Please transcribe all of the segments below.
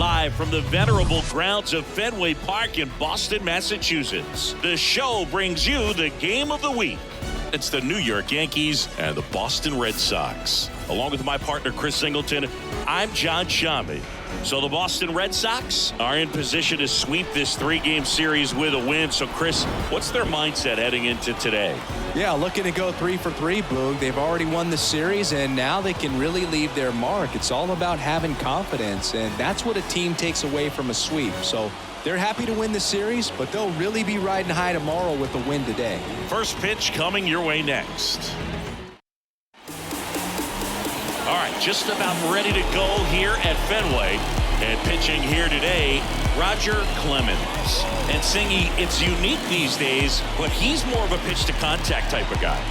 live from the venerable grounds of Fenway Park in Boston, Massachusetts. The show brings you the game of the week. It's the New York Yankees and the Boston Red Sox. Along with my partner, Chris Singleton, I'm John Shambi. So the Boston Red Sox are in position to sweep this three-game series with a win. So, Chris, what's their mindset heading into today? Yeah, looking to go 3 for 3, Boog. They've already won the series, and now they can really leave their mark. It's all about having confidence, and that's what a team takes away from a sweep. So they're happy to win the series, but they'll really be riding high tomorrow with the win today. First pitch coming your way next. All right, just about ready to go here at Fenway. And pitching here today, Roger Clemens. And Singy, it's unique these days, but he's more of a pitch-to-contact type of guy.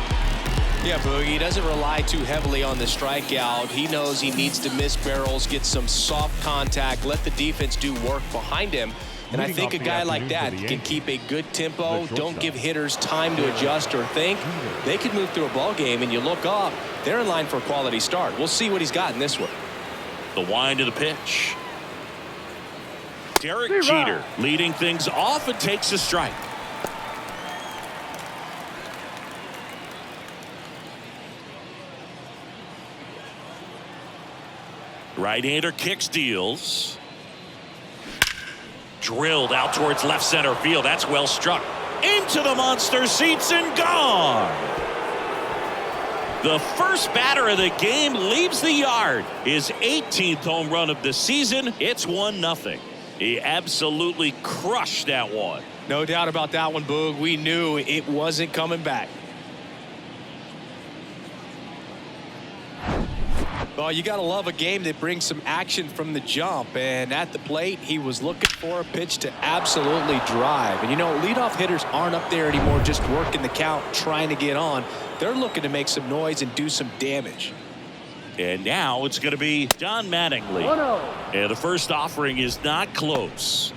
Yeah, Boog, he doesn't rely too heavily on the strikeout. He knows he needs to miss barrels, get some soft contact, let the defense do work behind him. And I think a guy like that can keep a good tempo, don't give hitters time to adjust or think. They could move through a ball game, and you look up, they're in line for a quality start. We'll see what he's got in this one. The wind of the pitch. Derek Jeter leading things off and takes a strike. Right-hander kicks, deals. Drilled out towards left center field. That's well struck. Into the monster seats and gone. The first batter of the game leaves the yard. His 18th home run of the season. It's 1-0. He absolutely crushed that one. No doubt about that one, Boog. We knew it wasn't coming back. Well, you got to love a game that brings some action from the jump. And at the plate, he was looking for a pitch to absolutely drive. And, you know, leadoff hitters aren't up there anymore just working the count, trying to get on. They're looking to make some noise and do some damage. And now it's going to be Jon Mattingly. And the first offering is not close.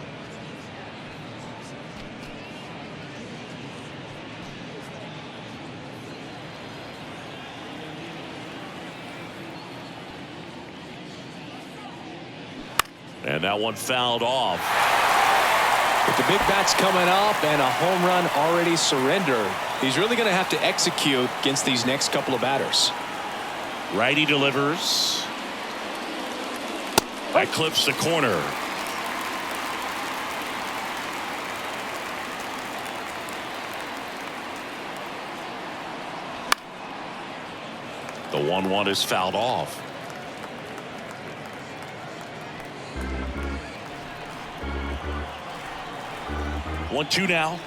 And that one fouled off. With the big bats coming up and a home run already surrendered, he's really going to have to execute against these next couple of batters. Righty delivers. That clips the corner. The 1-1 is fouled off. One-two now.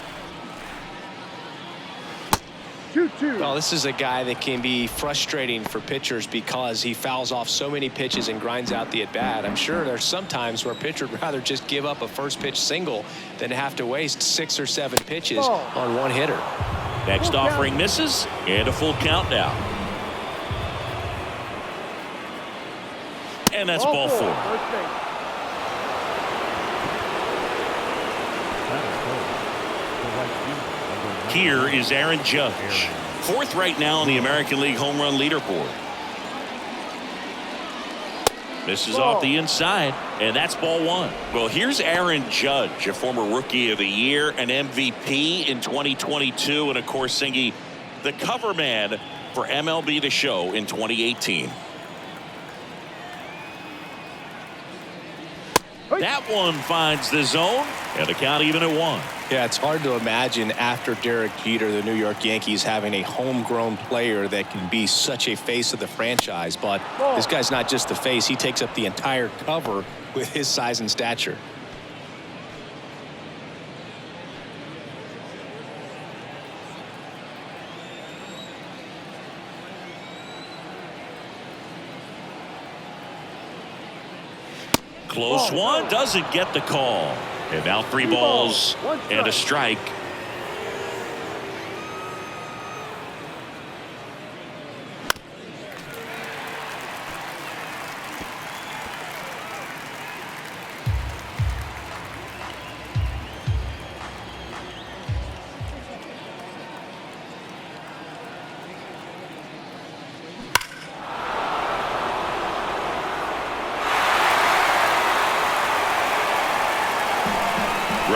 2-2. Well, this is a guy that can be frustrating for pitchers because he fouls off so many pitches and grinds out the at-bat. I'm sure there's some times where a pitcher would rather just give up a first pitch single than have to waste 6 or 7 pitches on one hitter. Next offering misses, and a full count now. And that's ball 4. Here is Aaron Judge, 4th right now on the American League home run leaderboard. Misses off the inside, and that's ball 1. Well, here's Aaron Judge, a former Rookie of the Year, an MVP in 2022, and of course, Singy, the cover man for MLB The Show in 2018. That one finds the zone, and the count even at 1. Yeah, it's hard to imagine after Derek Jeter, the New York Yankees, having a homegrown player that can be such a face of the franchise. But this guy's not just the face. He takes up the entire cover with his size and stature. Close one, doesn't get the call. And now 3 balls and a strike.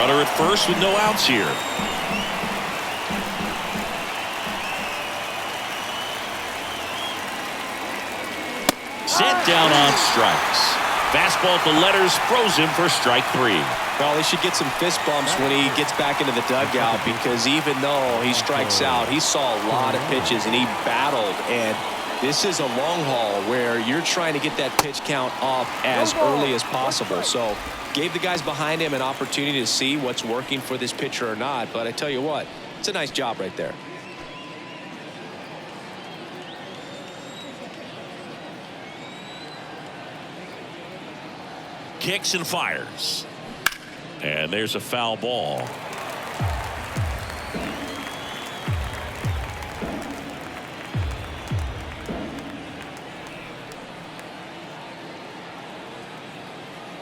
Runner at first with no outs here. Set down on strikes. Fastball at the letters, throws him for strike 3. Well, he should get some fist bumps when he gets back into the dugout, because even though he strikes out, he saw a lot of pitches and he battled. And this is a long haul where you're trying to get that pitch count up as early as possible. So gave the guys behind him an opportunity to see what's working for this pitcher or not. But I tell you what, it's a nice job right there. Kicks and fires. And there's a foul ball.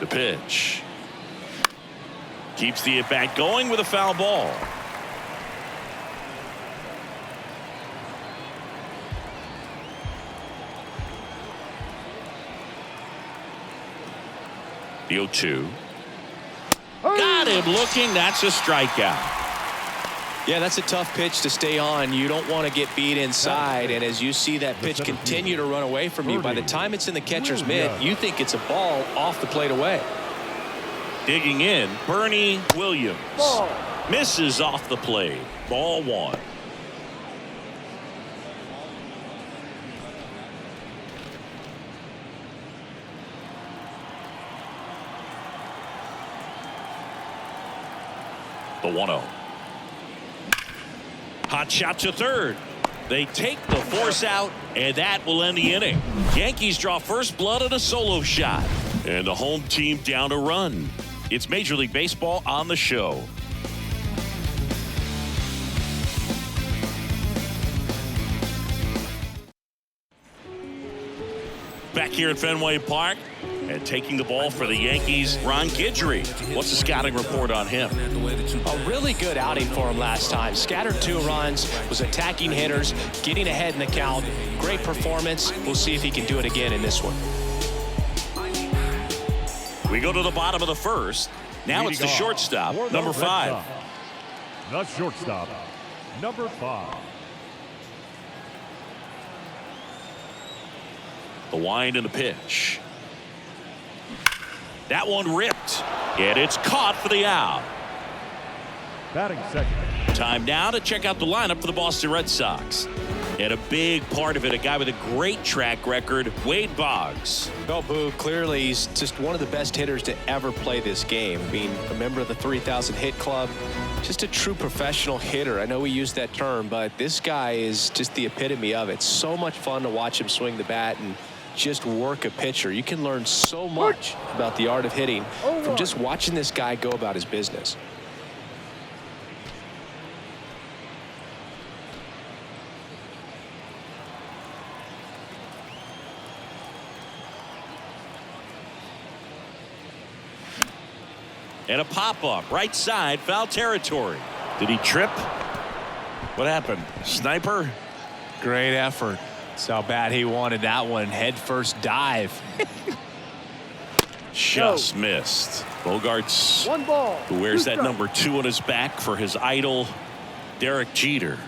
The pitch. Keeps the at-bat going with a foul ball. The 0-2. Got him looking. That's a strikeout. Yeah, that's a tough pitch to stay on. You don't want to get beat inside. And as you see that pitch continue to run away from you, by the time it's in the catcher's mitt, you think it's a ball off the plate away. Digging in, Bernie Williams. Misses off the plate. Ball 1. The 1-0. Hot shot to third. They take the force out, and that will end the inning. Yankees draw first blood on a solo shot, and the home team down a run. It's Major League Baseball on the show. Back here at Fenway Park, and taking the ball for the Yankees, Ron Guidry. What's the scouting report on him? A really good outing for him last time. Scattered 2 runs, was attacking hitters, getting ahead in the count. Great performance. We'll see if he can do it again in this one. We go to the bottom of the first. Now it's the shortstop, number 5. The shortstop, number 5. The wind and the pitch. That one ripped, and it's caught for the out. Batting second. Time now to check out the lineup for the Boston Red Sox. And a big part of it, a guy with a great track record, Wade Boggs. Well, Boo, clearly he's just one of the best hitters to ever play this game. Being a member of the 3,000 hit club, just a true professional hitter. I know we use that term, but this guy is just the epitome of it. So much fun to watch him swing the bat and just work a pitcher. You can learn so much about the art of hitting from just watching this guy go about his business. And a pop-up, right side, foul territory. Did he trip? What happened? Sniper? Great effort. That's how bad he wanted that one. Head first dive. Just missed. Bogarts, who wears that number 2 on his back for his idol, Derek Jeter.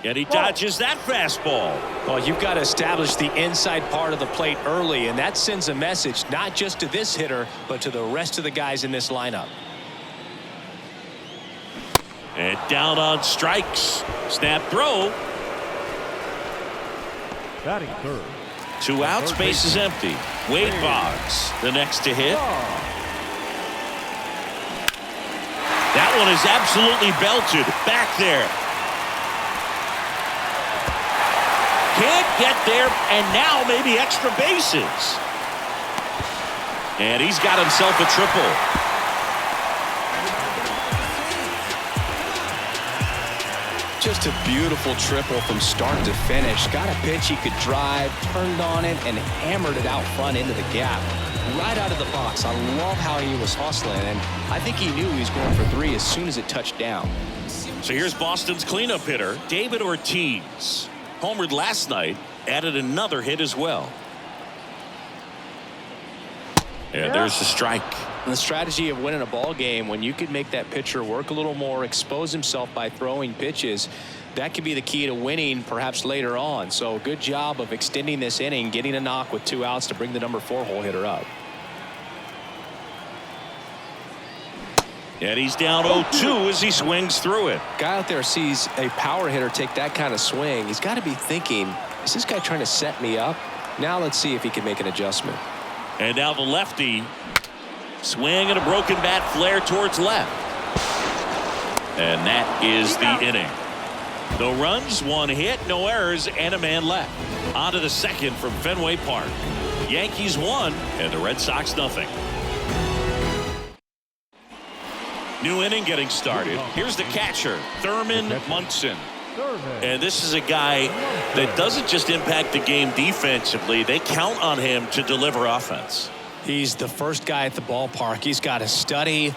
And he dodges that fastball. Well, you've got to establish the inside part of the plate early, and that sends a message not just to this hitter, but to the rest of the guys in this lineup. And down on strikes. Snap throw. Batting third. 2 outs, base is empty. Wade Boggs, the next to hit. That one is absolutely belted. Back there. Can't get there, and now maybe extra bases. And he's got himself a triple. Just a beautiful triple from start to finish. Got a pitch he could drive, turned on it, and hammered it out front into the gap. Right out of the box. I love how he was hustling, and I think he knew he was going for 3 as soon as it touched down. So here's Boston's cleanup hitter, David Ortiz. Homered last night, added another hit as well. And there's the strike. And the strategy of winning a ball game, when you could make that pitcher work a little more, expose himself by throwing pitches, that could be the key to winning perhaps later on. So good job of extending this inning, getting a knock with 2 outs to bring the number 4 hole hitter up. And he's down 0-2 as he swings through it. Guy out there sees a power hitter take that kind of swing. He's got to be thinking, is this guy trying to set me up? Now let's see if he can make an adjustment. And now the lefty. Swing and a broken bat flare towards left. And that is the inning. No runs, 1 hit, no errors, and a man left. On to the second from Fenway Park. Yankees 1 and the Red Sox nothing. New inning getting started. Here's the catcher, Thurman MUNSON. And this is a guy that doesn't just impact the game defensively. They count on him to deliver offense. He's the first guy at the ballpark. He's got to study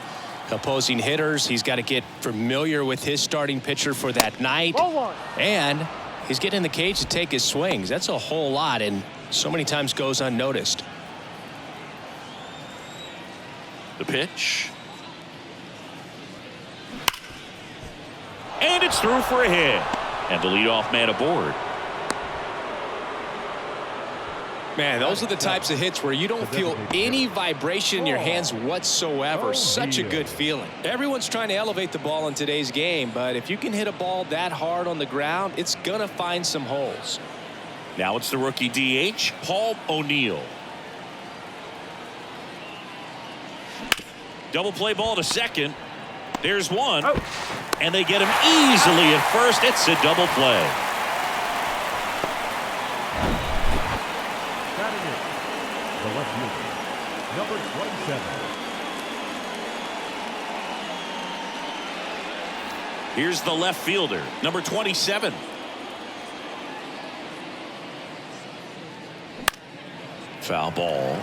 opposing hitters. He's got to get familiar with his starting pitcher for that night. And he's getting in the cage to take his swings. That's a whole lot, and so many times goes unnoticed. The pitch. And it's through for a hit. And the leadoff man aboard. Man, those are the types of hits where you don't feel any vibration in your hands whatsoever. Such a good feeling. Everyone's trying to elevate the ball in today's game, but if you can hit a ball that hard on the ground, it's going to find some holes. Now it's the rookie DH, Paul O'Neill. Double play ball to second. There's one. And they get him easily at first. It's a double play. The left fielder, number 27. Here's the left fielder, number 27. Foul ball.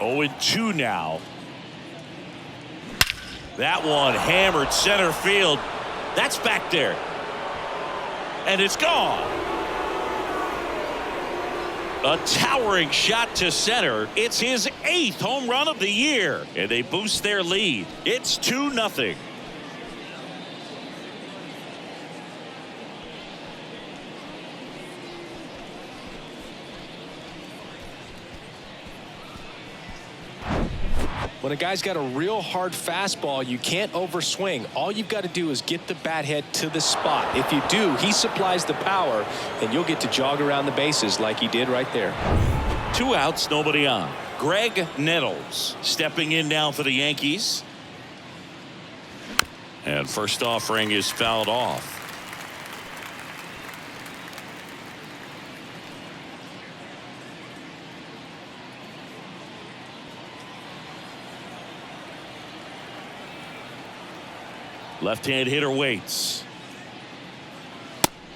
Oh, 0-2 now. That one hammered center field. That's back there. And it's gone. A towering shot to center. It's his 8th home run of the year. And they boost their lead. It's 2-0. When a guy's got a real hard fastball, you can't overswing. All you've got to do is get the bat head to the spot. If you do, he supplies the power, and you'll get to jog around the bases like he did right there. 2 outs, nobody on. Graig Nettles stepping in now for the Yankees. And first offering is fouled off. Left-hand hitter waits.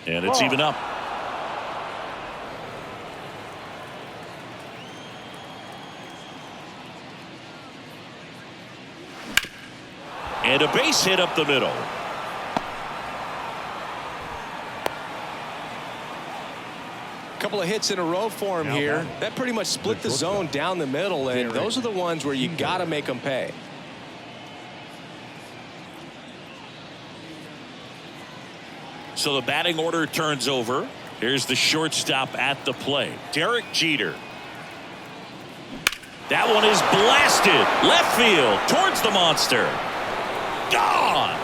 And it's even up. And a base hit up the middle. Couple of hits in a row for him here. That pretty much split the zone down the middle, and those are the ones where you got to make them pay. So the batting order turns over. Here's the shortstop at the plate, Derek Jeter. That one is blasted left field towards the monster. Gone.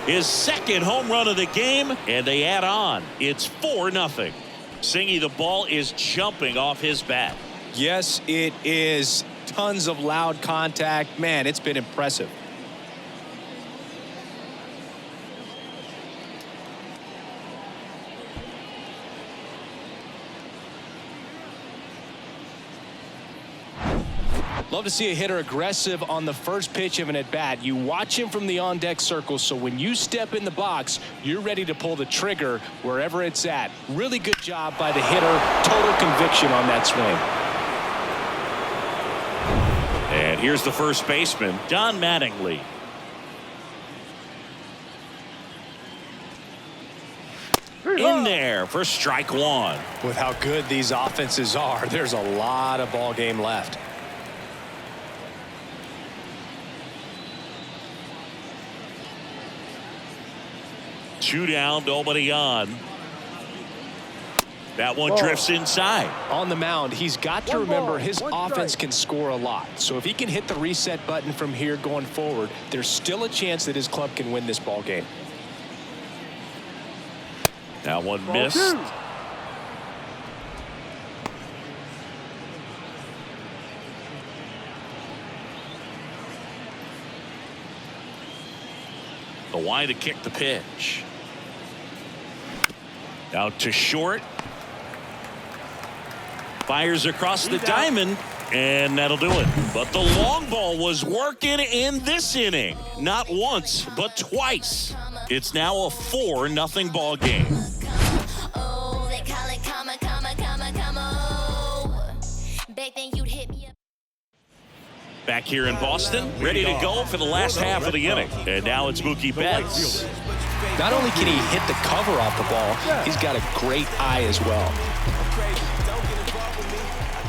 His 2nd home run of the game, and they add on. It's 4-0. Singy, the ball is jumping off his bat. Yes, it is. Tons of loud contact. Man, it's been impressive. Love to see a hitter aggressive on the first pitch of an at-bat. You watch him from the on-deck circle, so when you step in the box, you're ready to pull the trigger wherever it's at. Really good job by the hitter. Total conviction on that swing. And here's the first baseman, Don Mattingly. In there for strike one. With how good these offenses are, there's a lot of ball game left. Two down, nobody on. That one drifts inside. On the mound, he's got to remember his offense can score a lot. So if he can hit the reset button from here going forward, there's still a chance that his club can win this ball game. That one missed. The wide to kick the pitch. Out to short. Fires across the diamond, and that'll do it. But the long ball was working in this inning. Not once, but twice. It's now a 4-0 ball game. Back here in Boston, ready to go for the last half of the inning. And now it's Mookie Betts. Not only can he hit the cover off the ball, he's got a great eye as well.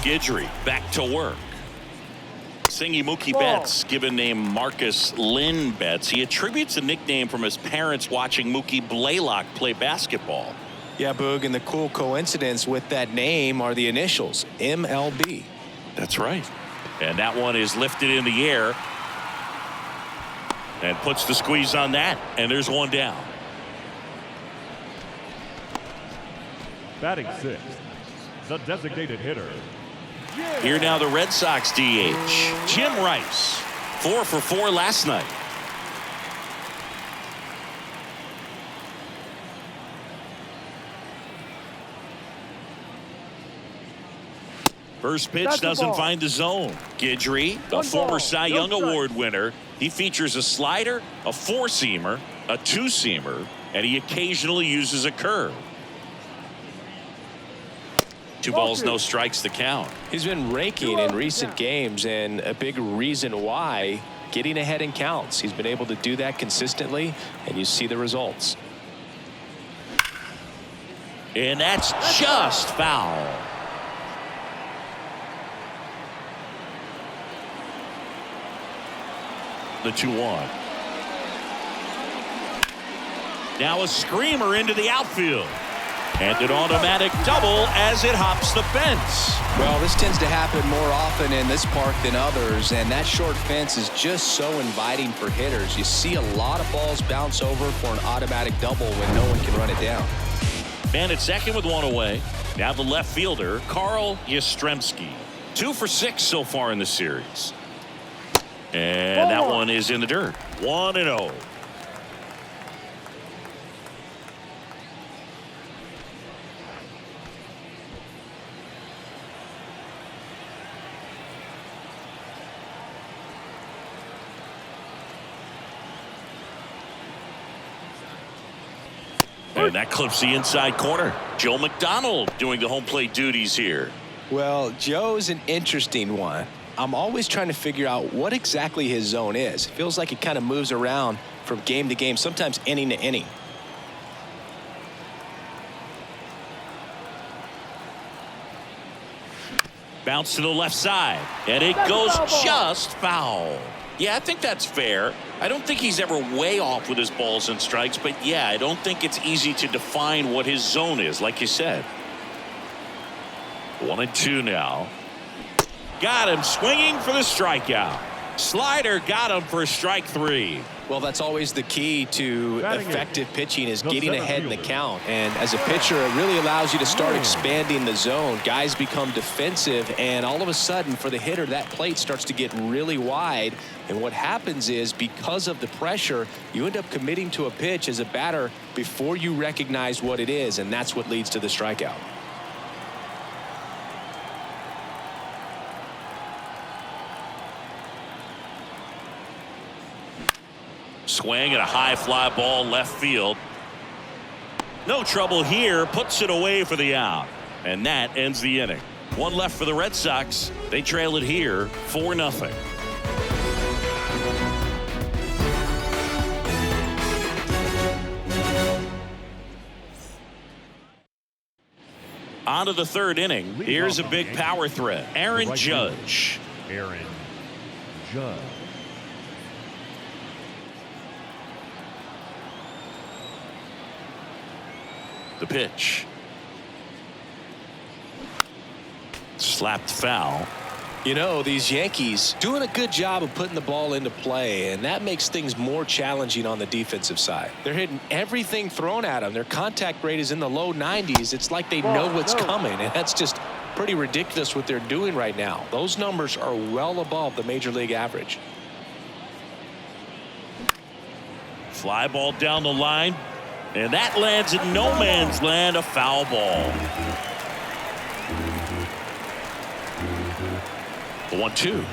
Guidry back to work. Singing Mookie Betts, given name Marcus Lynn Betts. He attributes a nickname from his parents watching Mookie Blaylock play basketball. Yeah, Boog, and the cool coincidence with that name are the initials, MLB. That's right. And that one is lifted in the air and puts the squeeze on that. And there's one down. Batting sixth, the designated hitter. Here now the Red Sox DH, Jim Rice. 4 for 4 last night. First pitch doesn't find the zone. Guidry, a former Cy Young Award winner. He features a slider, a four-seamer, a two-seamer, and he occasionally uses a curve. 2 balls, no strikes to count. He's been raking in recent games, and a big reason why, getting ahead in counts. He's been able to do that consistently, and you see the results. And that's just foul. The 2-1. Now a screamer into the outfield. And an automatic double as it hops the fence. Well, this tends to happen more often in this park than others, and that short fence is just so inviting for hitters. You see a lot of balls bounce over for an automatic double when no one can run it down. Man at second with one away. Now the left fielder, Carl Yastrzemski. 2 for 6 so far in the series. And that one is in the dirt. 1-0. And that clips the inside corner. Joe McDonald doing the home plate duties here. Well, Joe's an interesting one. I'm always trying to figure out what exactly his zone is. It feels like it kind of moves around from game to game, sometimes inning to inning. Bounce to the left side, and it goes just foul. Yeah, I think that's fair. I don't think he's ever way off with his balls and strikes, but yeah, I don't think it's easy to define what his zone is, like you said. 1-2 now. Got him swinging for the strikeout. Slider got him for strike 3. Well, that's always the key to effective pitching, is getting ahead in the count. And as a pitcher, it really allows you to start expanding the zone. Guys become defensive, and all of a sudden, for the hitter, that plate starts to get really wide. And what happens is, because of the pressure, you end up committing to a pitch as a batter before you recognize what it is, and that's what leads to the strikeout. Swing and a high fly ball left field. No trouble here. Puts it away for the out. And that ends the inning. One left for the Red Sox. They trail it here 4-0. On to the third inning. Here's a big power threat. Aaron Judge. Aaron Judge. The pitch. Slapped foul. You know, these Yankees doing a good job of putting the ball into play, and that makes things more challenging on the defensive side. They're hitting everything thrown at them. Their contact rate is in the low 90s. It's like they know what's coming, and that's just pretty ridiculous what they're doing right now. Those numbers are well above the major league average. Fly ball down the line, and that lands in no man's land, a foul ball. The 1-2.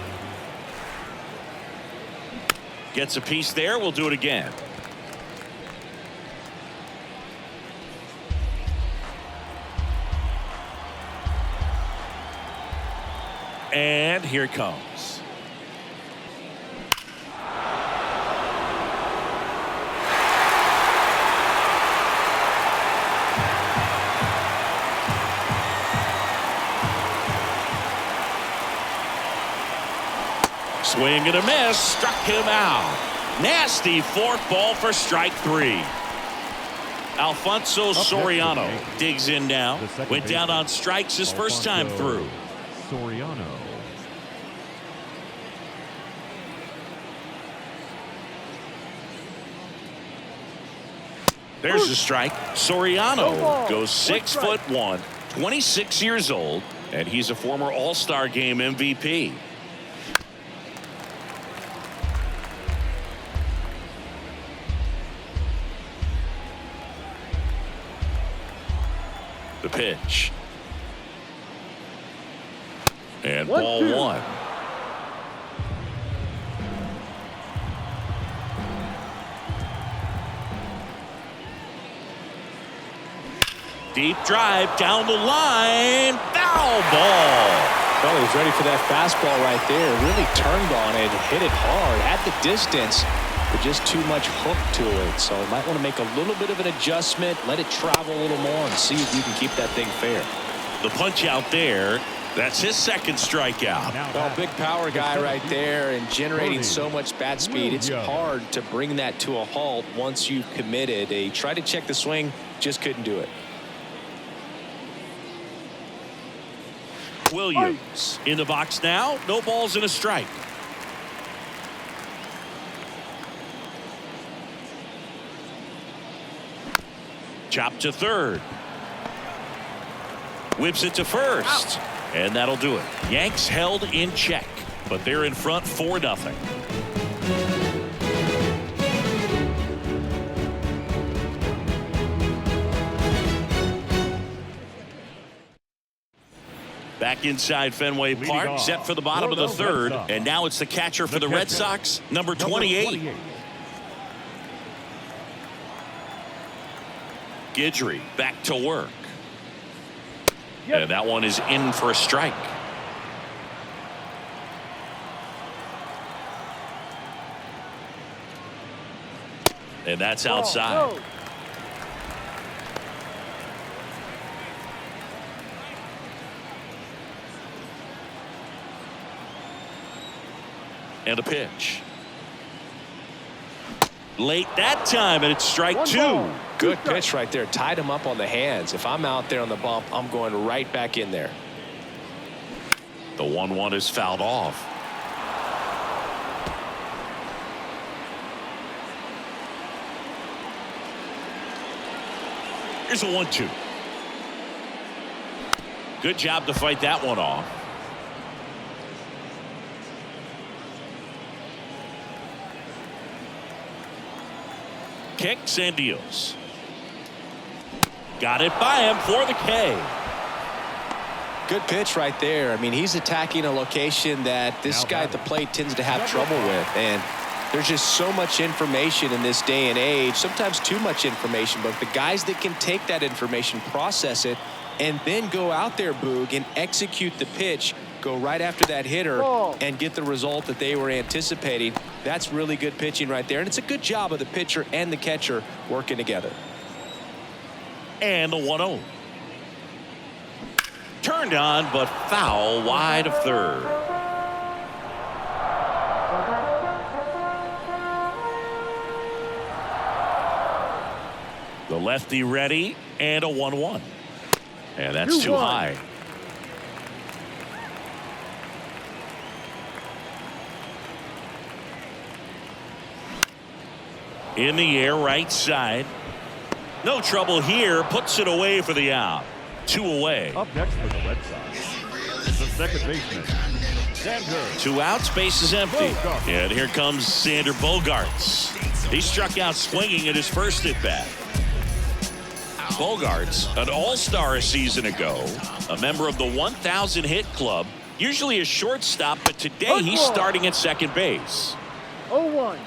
Gets a piece there. We'll do it again. And here it comes. Swing and a miss. Struck him out. Nasty fourth ball for strike 3. Alfonso Soriano digs in now. Went down on strikes his first time through. Soriano. There's the strike. Soriano goes 6'1", 26 years old, and he's a former All-Star Game MVP. The pitch. And ball 1. Deep drive down the line. Foul ball. Well, he was ready for that fastball right there. Really turned on it, hit it hard at the distance, but just too much hook to it. So might want to make a little bit of an adjustment, let it travel a little more, and see if you can keep that thing fair. The punch out there. That's his second strikeout. Well, big power guy right there, and generating so much bat speed. It's hard to bring that to a halt once you've committed. He tried to check the swing, just couldn't do it. Williams in the box now. No balls and a strike. Chop to third. Whips it to first. And that'll do it. Yanks held in check, but they're in front 4-0. Back inside Fenway Park, set for the bottom of the third, and now it's the catcher for the Red Sox, number 28. Guidry back to work. And that one is in for a strike. And that's outside. And a pitch. Late that time, and it's strike 2. Good pitch right there. Tied him up on the hands. If I'm out there on the bump, I'm going right back in there. The 1-1 is fouled off. Here's a 1-2. Good job to fight that one off. Kicks and deals. Got it by him for the K. Good pitch right there. I mean, he's attacking a location that this guy at the plate tends to have trouble with, and There's just so much information in this day and age, sometimes too much information, but the guys that can take that information, process it, and then go out there, Boog, and execute the pitch, go right after that hitter and get the result that they were anticipating. That's really good pitching right there, and it's a good job of the pitcher and the catcher working together. And the 1-0. Turned on, but foul wide of third. The lefty ready, and a 1-1. And that's too high. In the air, right side. No trouble here. Puts it away for the out. 2 away. Up next for the Red Sox is the second baseman, Xander. 2 outs, base is empty. And here comes Xander Bogaerts. He struck out swinging at his first at bat. Bogaerts, an all-star a season ago, a member of the 1,000 hit club, usually a shortstop, but today he's starting at second base. 0-1.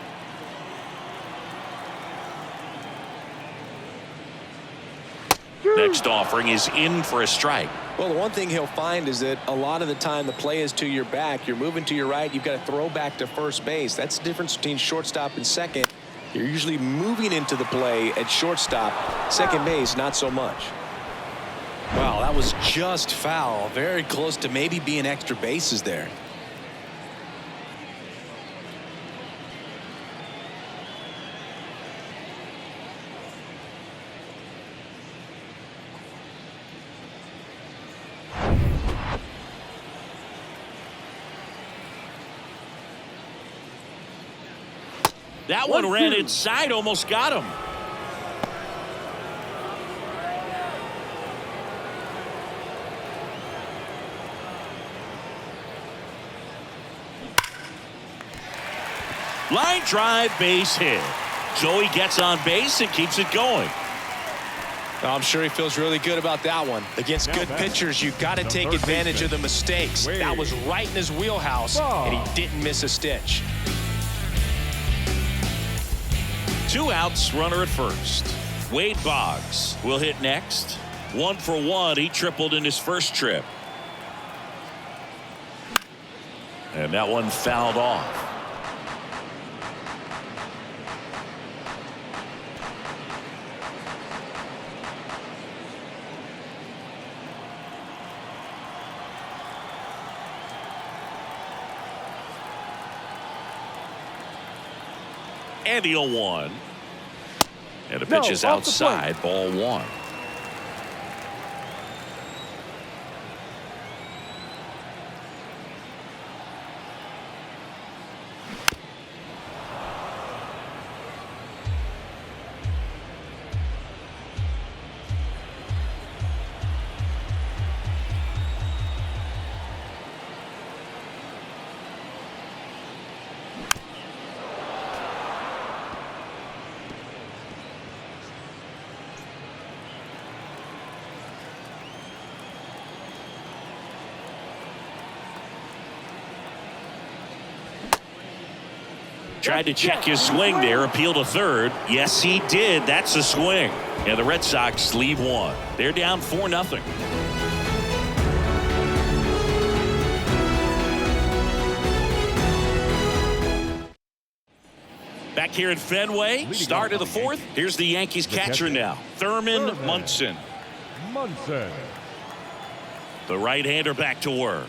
Next offering is in for a strike. Well, the one thing he'll find is that a lot of the time the play is to your back. You're moving to your right. You've got to throw back to first base. That's the difference between shortstop and second. You're usually moving into the play at shortstop. Second base, not so much. Wow, that was just foul. Very close to maybe being extra bases there. That one ran inside, almost got him. Line drive, base hit. Joey gets on base and keeps it going. I'm sure he feels really good about that one. Against good pitchers, you've got to take advantage of the mistakes. That was right in his wheelhouse, and he didn't miss a stitch. 2 outs, runner at first. Wade Boggs will hit next. 1 for 1. He tripled in his first trip. And that one fouled off. And the 0-1. And the pitch is outside, ball 1. Tried to check his swing there, appeal to third. Yes, he did. That's a swing. And the Red Sox leave 1. They're down 4-0. Back here at Fenway, start of the 4th. Here's the Yankees catcher now, Thurman Munson. The right-hander back to work.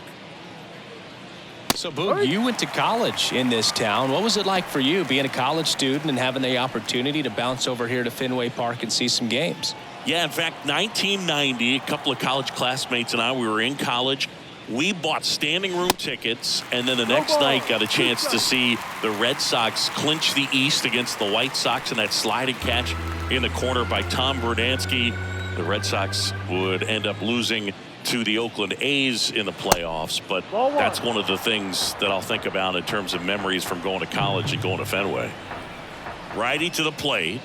So, Boog, you went to college in this town. What was it like for you being a college student and having the opportunity to bounce over here to Fenway Park and see some games? Yeah, in fact, 1990, a couple of college classmates and I, we were in college. We bought standing room tickets, and then the next night got a chance to see the Red Sox clinch the East against the White Sox in that sliding catch in the corner by Tom Verdansky. The Red Sox would end up losing to the Oakland A's in the playoffs, but that's one of the things that I'll think about in terms of memories from going to college and going to Fenway. Righty to the plate.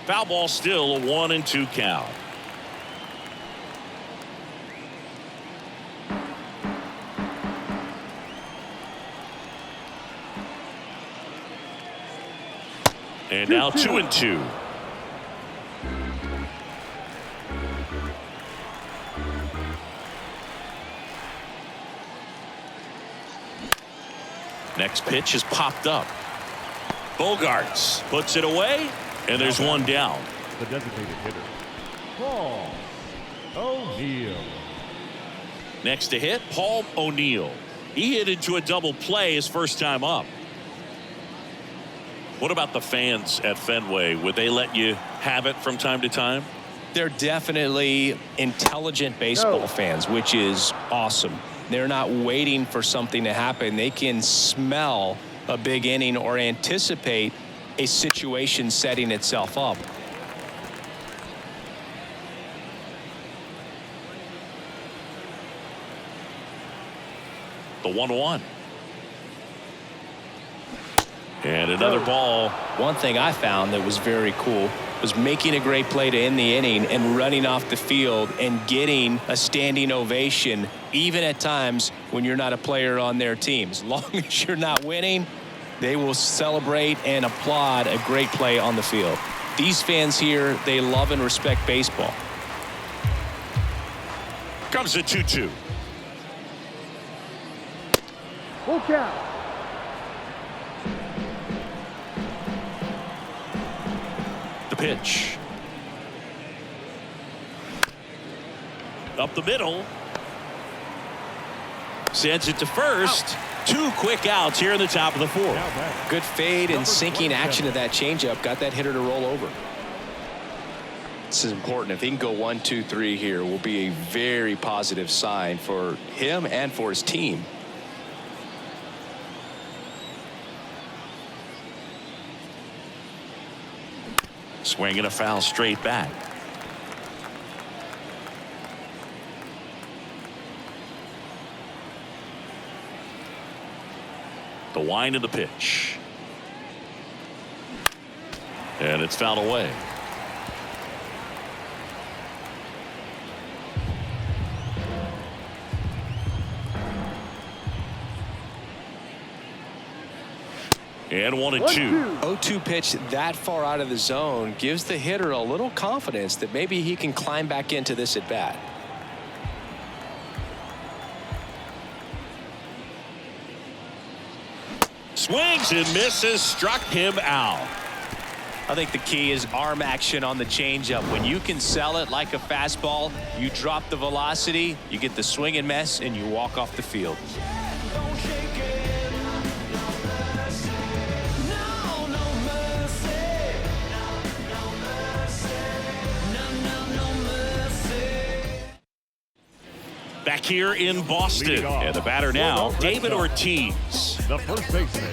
Foul ball, still a 1-2 count. And now 2-2. Next pitch is popped up. Bogarts puts it away, and there's one down. The designated hitter, Paul O'Neill. Next to hit, Paul O'Neill. He hit into a double play his first time up. What about the fans at Fenway? Would they let you have it from time to time? They're definitely intelligent baseball fans, which is awesome. They're not waiting for something to happen. They can smell a big inning or anticipate a situation setting itself up. The 1-1. And another ball. One thing I found that was very cool was making a great play to end the inning and running off the field and getting a standing ovation, even at times when you're not a player on their team. As long as you're not winning, they will celebrate and applaud a great play on the field. These fans here, they love and respect baseball. Comes a 2-2. Full count. The pitch. Up the middle. Sends it to first. Two quick outs here in the top of the fourth. Good fade and sinking action of that changeup. Got that hitter to roll over. This is important. If he can go 1-2-3 here, will be a very positive sign for him and for his team. Swinging a foul straight back. The wind of the pitch. And it's fouled away. And 1-2. 0-2 pitch that far out of the zone gives the hitter a little confidence that maybe he can climb back into this at bat. Swings and misses, struck him out. I think the key is arm action on the changeup. When you can sell it like a fastball, you drop the velocity, you get the swing and miss, and you walk off the field. Back here in Boston, and the batter now, David Ortiz. The first baseman.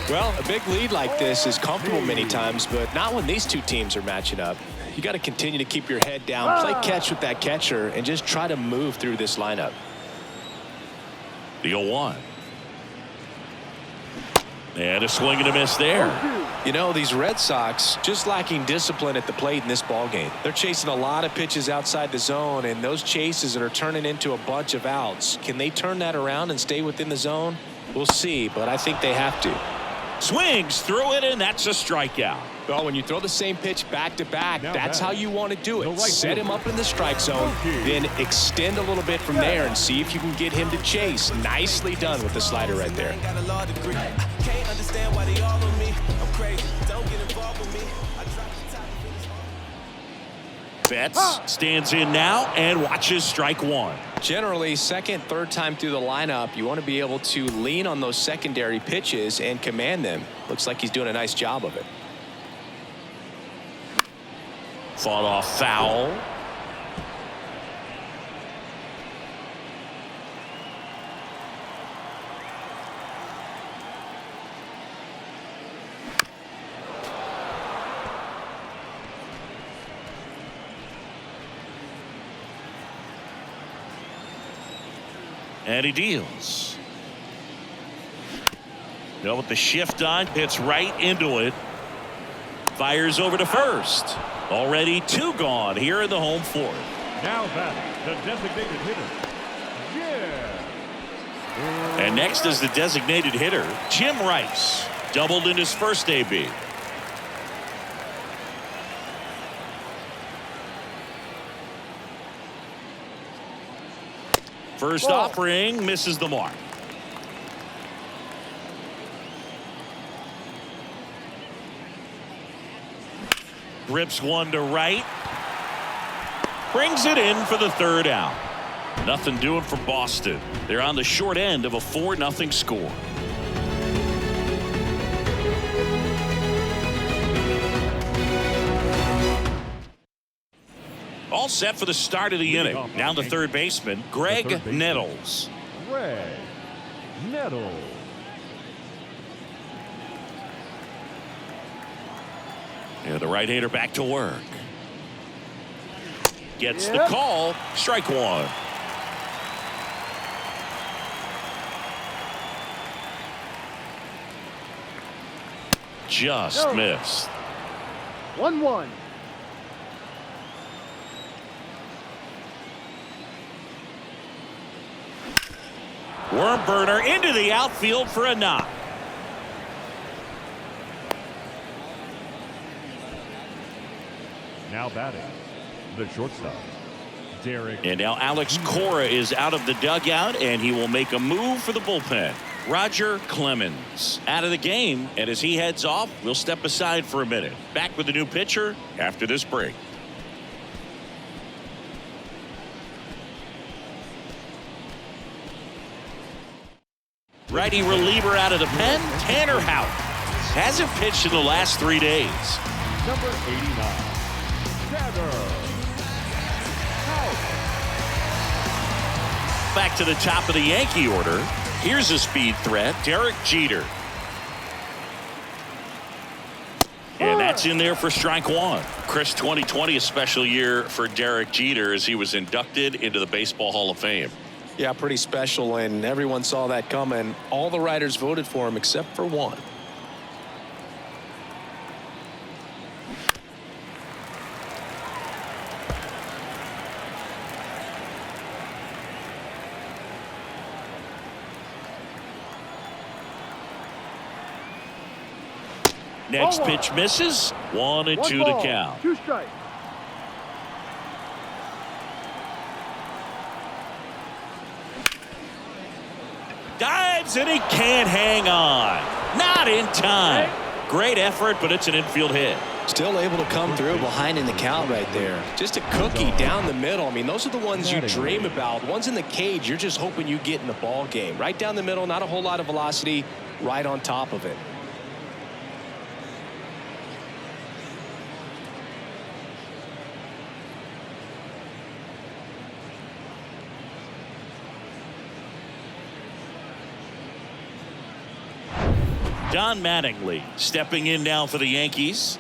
Well, a big lead like this is comfortable many times, but not when these two teams are matching up. You got to continue to keep your head down, play catch with that catcher, and just try to move through this lineup. The 0-1. And a swing and a miss there. You know, these Red Sox just lacking discipline at the plate in this ballgame. They're chasing a lot of pitches outside the zone, and those chases are turning into a bunch of outs. Can they turn that around and stay within the zone? We'll see, but I think they have to. Swings through it, and that's a strikeout. Well, when you throw the same pitch back to back, that's how you want to do it. Set him up in the strike zone, then extend a little bit from there and see if you can get him to chase. Nicely done with the slider right there. Betts stands in now and watches strike one. Generally, second, third time through the lineup, you want to be able to lean on those secondary pitches and command them. Looks like he's doing a nice job of it. Fought off foul. And he deals. Now with the shift on, hits right into it. Fires over to first. Already two gone here in the home fourth. Now batting, the designated hitter, And next is the designated hitter, Jim Rice. Doubled in his first AB. First offering misses the mark. Rips one to right. Brings it in for the third out. Nothing doing for Boston. They're on the short end of a 4-0 score. All set for the start of the inning. Now the third baseman, Graig Nettles. Graig Nettles. Yeah, the right-hander back to work. Gets the call. Strike one. Just missed. 1-1. Worm burner into the outfield for a knock. Now batting, the shortstop, Derek. And now Alex Cora is out of the dugout, and he will make a move for the bullpen. Roger Clemens out of the game, and as he heads off, we'll step aside for a minute. Back with the new pitcher after this break. Righty reliever out of the pen, Tanner Houck. Hasn't pitched in the last 3 days. Number 89, Tanner Houck. Back to the top of the Yankee order. Here's a speed threat, Derek Jeter. And that's in there for strike one. Chris, 2020 a special year for Derek Jeter as he was inducted into the Baseball Hall of Fame. Yeah, pretty special, and everyone saw that coming. All the writers voted for him except for one. Next pitch misses. 1-2 the count. 2 strikes. Dives and he can't hang on. Not in time. Great effort, but it's an infield hit. Still able to come through behind in the count right there. Just a cookie down the middle. I mean, those are the ones you dream about. Ones in the cage, you're just hoping you get in the ball game. Right down the middle, not a whole lot of velocity, right on top of it. Don Mattingly stepping in now for the Yankees.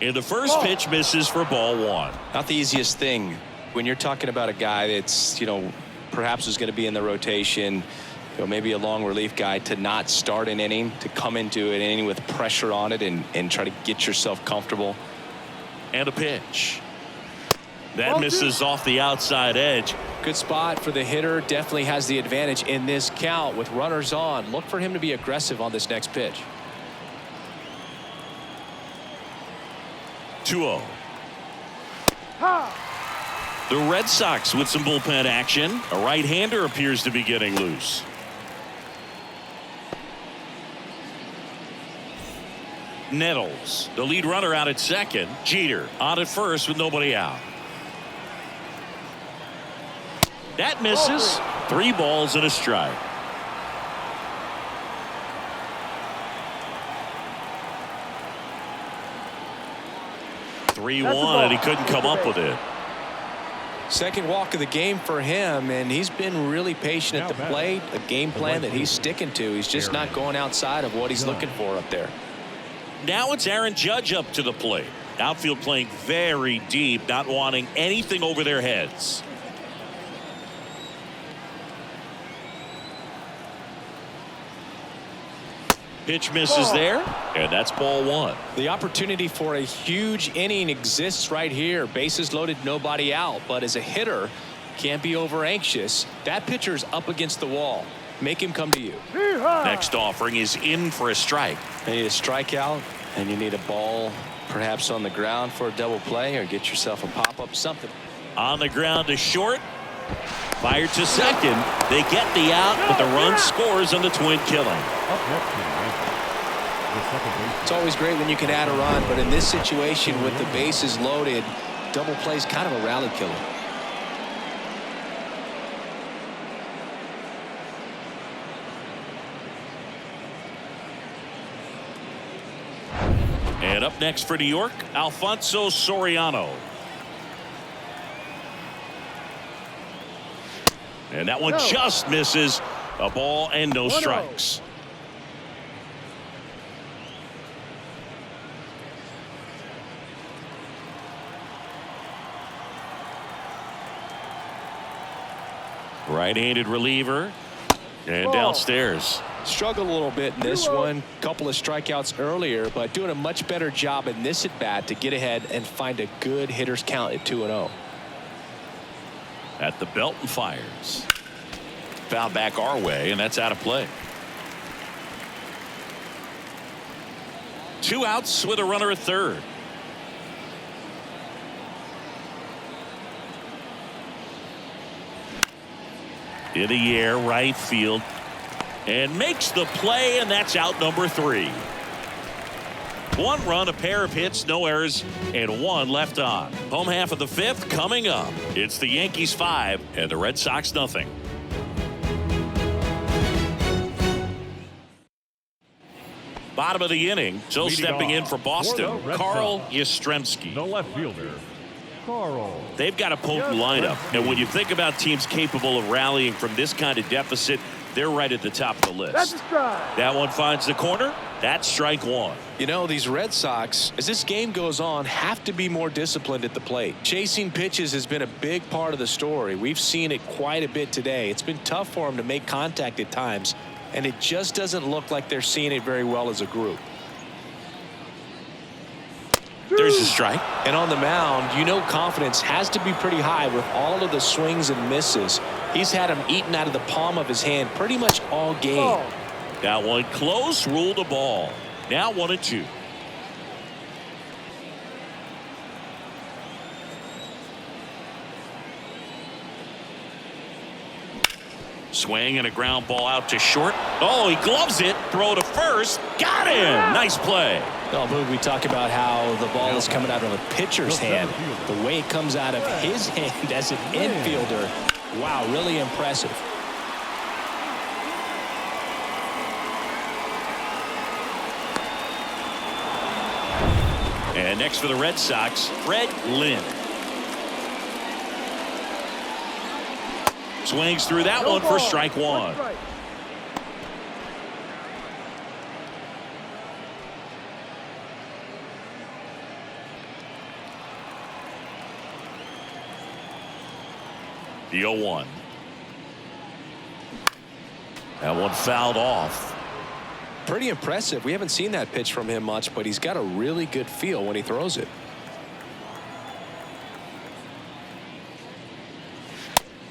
And the first pitch misses for ball one. Not the easiest thing when you're talking about a guy that's, perhaps is going to be in the rotation, maybe a long relief guy, to not start an inning, to come into an inning with pressure on it and try to get yourself comfortable. And a pitch. That misses off the outside edge. Good spot for the hitter. Definitely has the advantage in this count with runners on. Look for him to be aggressive on this next pitch. 2-0. The Red Sox with some bullpen action. A right-hander appears to be getting loose. Nettles, the lead runner, out at second. Jeter on at first with nobody out. That misses. 3 balls and a strike. (3-1) and he couldn't come up with it. Second walk of the game for him, and he's been really patient at the plate. A game plan that he's sticking to. He's just not going outside of what he's looking for up there. Now it's Aaron Judge up to the plate. Outfield playing very deep, not wanting anything over their heads. Pitch misses there, and that's ball one. The opportunity for a huge inning exists right here. Bases loaded, nobody out. But as a hitter, can't be over anxious. That pitcher's up against the wall. Make him come to you. Next offering is in for a strike. You need a strikeout, and you need a ball Perhaps on the ground for a double play, or get yourself a pop-up, something. On the ground to short. Fired to second. They get the out, but the run scores on the twin killing. Up next for the Yankees, the second baseman. It's always great when you can add a run, but in this situation with the bases loaded, double play is kind of a rally killer. And up next for New York, Alfonso Soriano. And that one just misses. A ball and no strikes. Right-handed reliever. And downstairs. Struggled a little bit in this one. Couple of strikeouts earlier, but doing a much better job in this at bat to get ahead and find a good hitter's count at 2-0. At the belt and fires. Foul back our way, and that's out of play. 2 outs with a runner at third. In the air, right field. And makes the play, and that's out number 3. 1 run, a pair of hits, no errors, and 1 left on. Home half of the 5th coming up. It's the Yankees 5 and the Red Sox nothing. Bottom of the inning, so Leading stepping in off for Boston, for the Red Carl Sox, Yastrzemski. the left fielder, Carl. They've got a potent lineup, and when you think about teams capable of rallying from this kind of deficit, they're right at the top of the list. That's a strike. That one finds the corner. That's strike 1. You know, these Red Sox, as this game goes on, have to be more disciplined at the plate. Chasing pitches has been a big part of the story. We've seen it quite a bit today. It's been tough for them to make contact at times, and it just doesn't look like they're seeing it very well as a group. There's a strike. And on the mound, you know, confidence has to be pretty high with all of the swings and misses. He's had them eaten out of the palm of his hand pretty much all game. That one close, ruled a ball. Now 1-2. Swing and a ground ball out to short. Oh, he gloves it. Throw to first. Got him. Nice play. Well, Boog, we talk about how the ball is coming out of a pitcher's hand. The way it comes out of his hand as an infielder. Wow, really impressive. And next for the Red Sox, Lynn. Swings through that one for strike 1. The 0-1. That one fouled off. Pretty impressive. We haven't seen that pitch from him much, but he's got a really good feel when he throws it.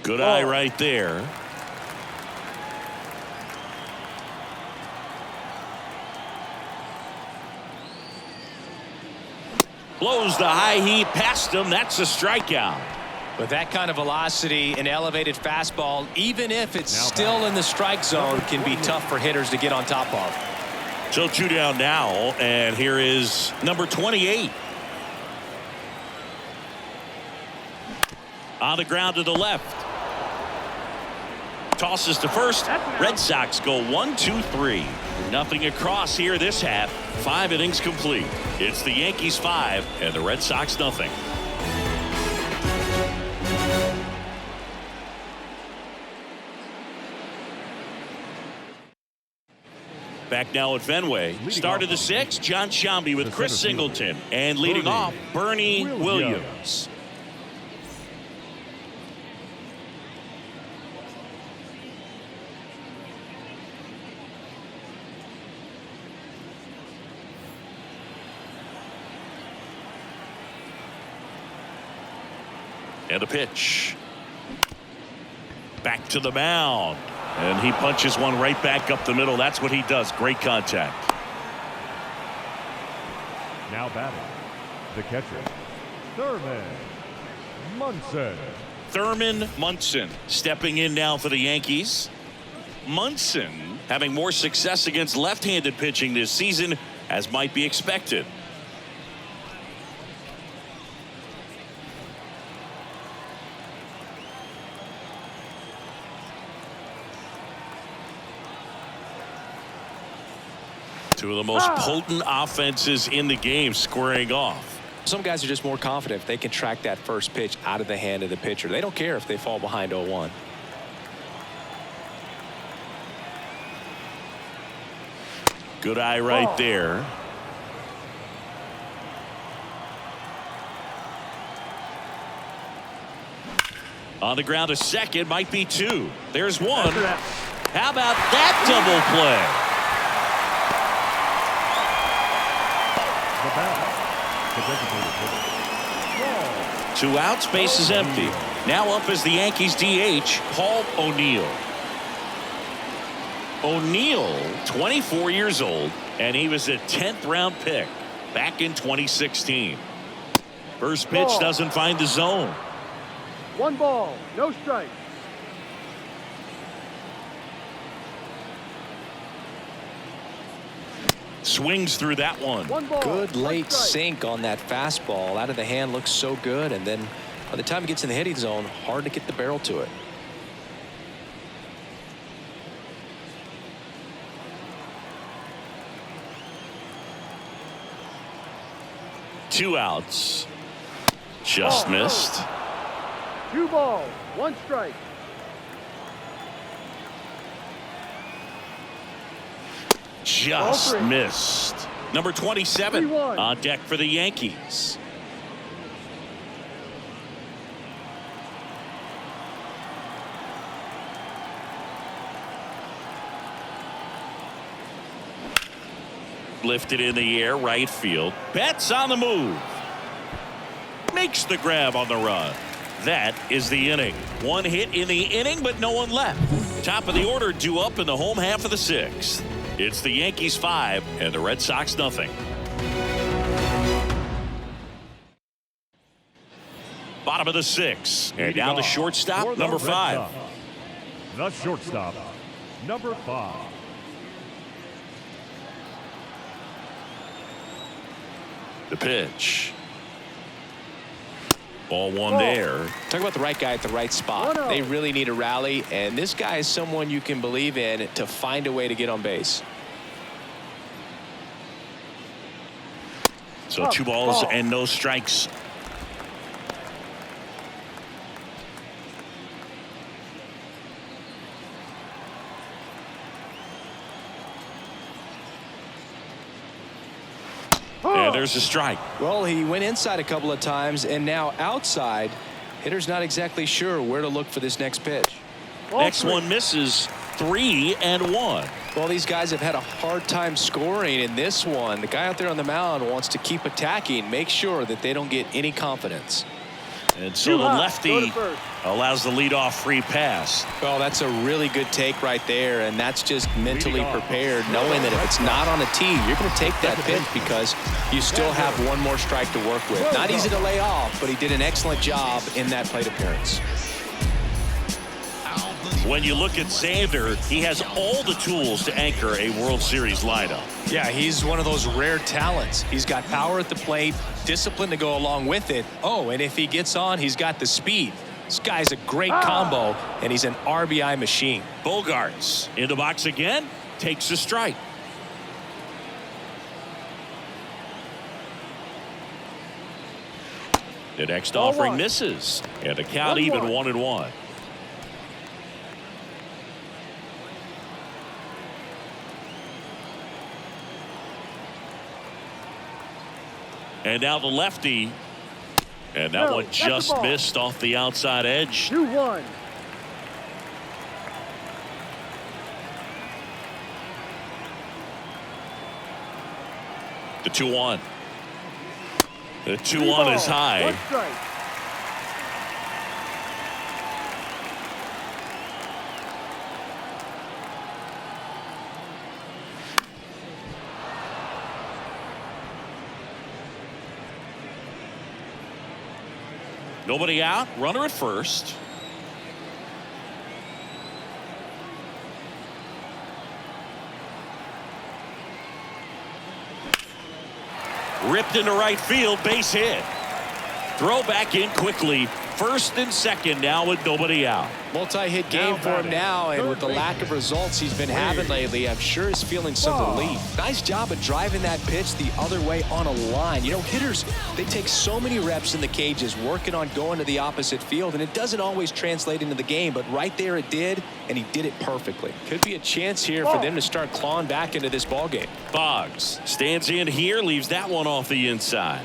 Good eye right there. Blows the high heat past him. That's a strikeout. With that kind of velocity, an elevated fastball, even if it's still in the strike zone, can be tough for hitters to get on top of. So 2 down now, and here is number 28. On the ground to the left. Tosses to first. Red Sox go 1-2-3. Nothing across here this half. 5 innings complete. It's the Yankees 5 and the Red Sox nothing. Back now at Fenway. Start of the 6th, John Sciambi with Chris Singleton. And leading off, Bernie Williams. And a pitch. Back to the mound. And he punches one right back up the middle. That's what he does. Great contact. Now batting, The catcher, Thurman MUNSON. Thurman Munson stepping in now for the Yankees. Munson having more success against left-handed pitching this season, as might be expected. Two of the most potent offenses in the game squaring off. Some guys are just more confident if they can track that first pitch out of the hand of the pitcher. They don't care if they fall behind 0-1. Good eye right there. On the ground to second, might be two. There's one. How about that double play? Two outs, base is empty. Now up is the Yankees DH, Paul O'Neill. O'Neill, 24 years old, and he was a 10th round pick back in 2016. First pitch doesn't find the zone. 1 ball, no strike. Swings through that one. 1 ball, Good 1 late strike. sink on that fastball. Out of the hand looks so good, and then by the time it gets in the hitting zone, hard to get the barrel to it. Two outs. Just missed. 2 balls, 1 strike. Just missed. Number 27 3-1. on deck for the Yankees. Lifted in the air, right field. Betts on the move. Makes the grab on the run. That is the inning. One hit in the inning, but no one left. Top of the order due up in the home half of the 6th. It's the Yankees 5 and the Red Sox nothing. Bottom of the 6th. And now the shortstop, number 5. The shortstop, number 5. The pitch. Ball one there. Talk about the right guy at the right spot. 1-0. They really need a rally, and this guy is someone you can believe in to find a way to get on base. So 2 balls and no strikes. And there's a strike. Well, he went inside a couple of times, and now outside. Hitter's not exactly sure where to look for this next pitch. Next one misses. 3-1. Well, these guys have had a hard time scoring in this one. The guy out there on the mound wants to keep attacking, make sure that they don't get any confidence. And so the lefty allows the leadoff free pass. Well, that's a really good take right there, and that's just mentally prepared, knowing that if it's not on a tee, you're going to take that pitch because you still have one more strike to work with. Not easy to lay off, but he did an excellent job in that plate appearance. When you look at Xander, he has all the tools to anchor a World Series lineup. Yeah, he's one of those rare talents. He's got power at the plate, discipline to go along with it. Oh, and if he gets on, he's got the speed. This guy's a great combo, and he's an RBI machine. Bogarts in the box again, takes a strike. The next offering misses, and the count even 1-1. And now the lefty. And that one just missed off the outside edge. 2-1. The 2-1. The 2-1 is high. 1 strike. Nobody out. Runner at first. Ripped into right field. Base hit. Throw back in quickly. First and second now with nobody out. Multi-hit game for him now, and with the lack of results he's been having lately, I'm sure he's feeling some relief. Nice job of driving that pitch the other way on a line. You know, hitters, they take so many reps in the cages working on going to the opposite field, and it doesn't always translate into the game, but right there it did, and he did it perfectly. Could be a chance here for them to start clawing back into this ball game. Boggs stands in here, leaves that one off the inside.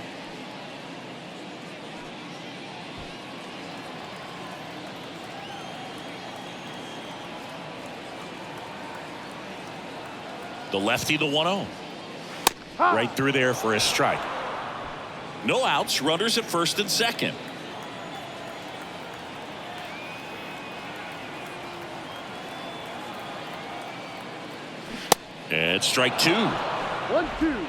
The lefty, the 1-0. Right through there for a strike. No outs, runners at first and second. And strike 2. 1-2.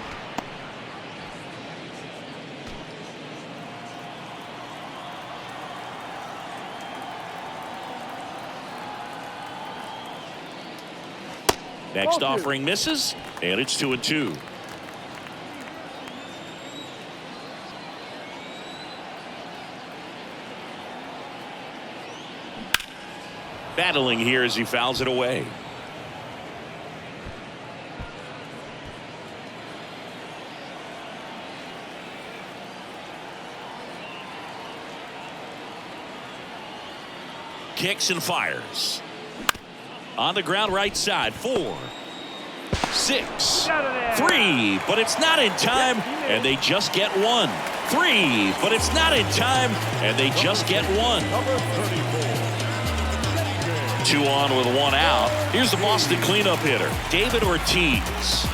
Next offering misses, and it's 2-2. Battling here as he fouls it away. Kicks and fires. On the ground, right side. 4, 6, 3, but it's not in time, and they just get 1. 3, but it's not in time, and they just get 1. 2 on with 1 out. Here's the Boston cleanup hitter, David Ortiz.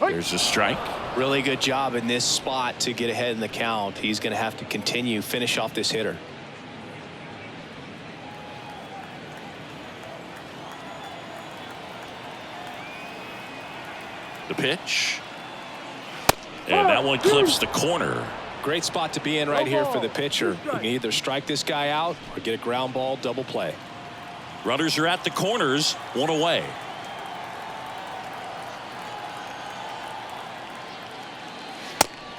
There's a strike. Really good job in this spot to get ahead in the count. He's going to have to continue, finish off this hitter. The pitch. And that one clips the corner. Great spot to be in right here for the pitcher. You can either strike this guy out or get a ground ball double play. Runners are at the corners, 1 away.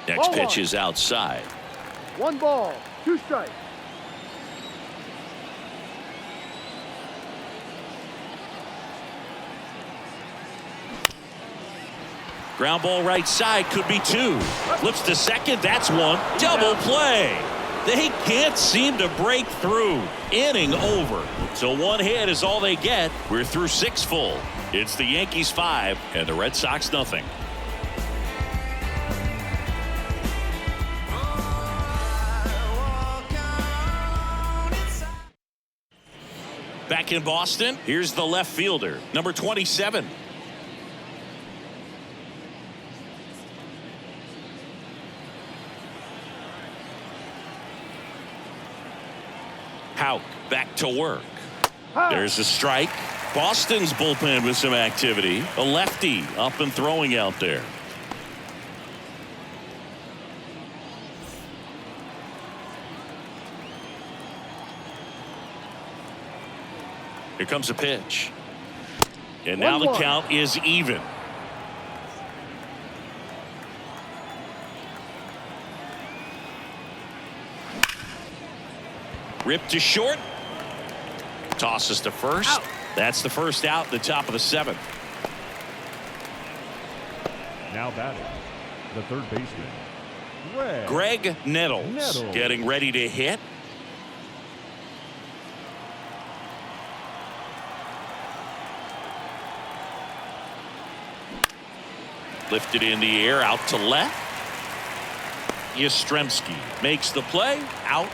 Next pitch is outside. 1 ball, 2 strikes. Ground ball right side, could be 2. Flips to second, that's 1. Double play. They can't seem to break through. Inning over. So 1 hit is all they get. We're through 6 full. It's the Yankees 5 and the Red Sox nothing. Back in Boston, here's the left fielder, number 27. Houck back to work. There's a strike. Boston's bullpen with some activity. A lefty up and throwing out there. Here comes a pitch. And now the count is even. Ripped to short. Tosses to first. Out. That's the first out, the top of the 7th. Now batting, the third baseman, Graig Nettles getting ready to hit. Lifted in the air, out to left. Yastrzemski makes the play, out.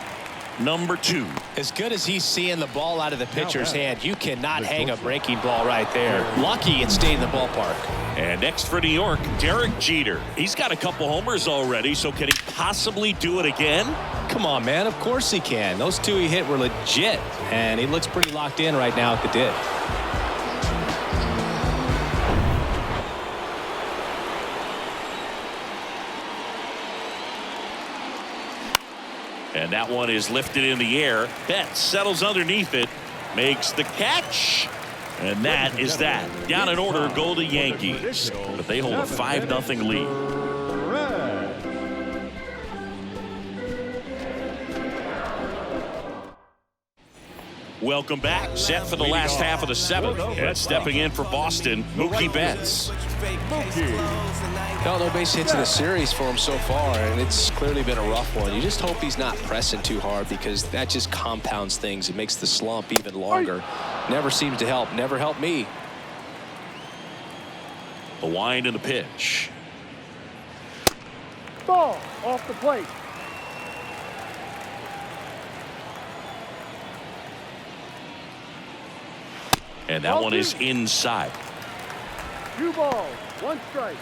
number 2. As good as he's seeing the ball out of the pitcher's hand, you cannot hang a breaking ball right there. Lucky it stayed in the ballpark. And next for New York, Derek Jeter. He's got a couple homers already, so can he possibly do it again? Come on, man. Of course he can. Those 2 he hit were legit, and he looks pretty locked in right now at the dish. And that one is lifted in the air. Betts settles underneath it, makes the catch, and that is that. Down in order go the Yankees, but they hold a 5-0 lead. Welcome back. Set for the last half of the 7th. And stepping in for Boston, Mookie Betts. No base hits in the series for him so far, and it's clearly been a rough one. You just hope he's not pressing too hard, because that just compounds things. It makes the slump even longer. Never seems to help. Never helped me. The wind and the pitch. Ball off the plate. And that one is inside. 2 balls, 1 strike.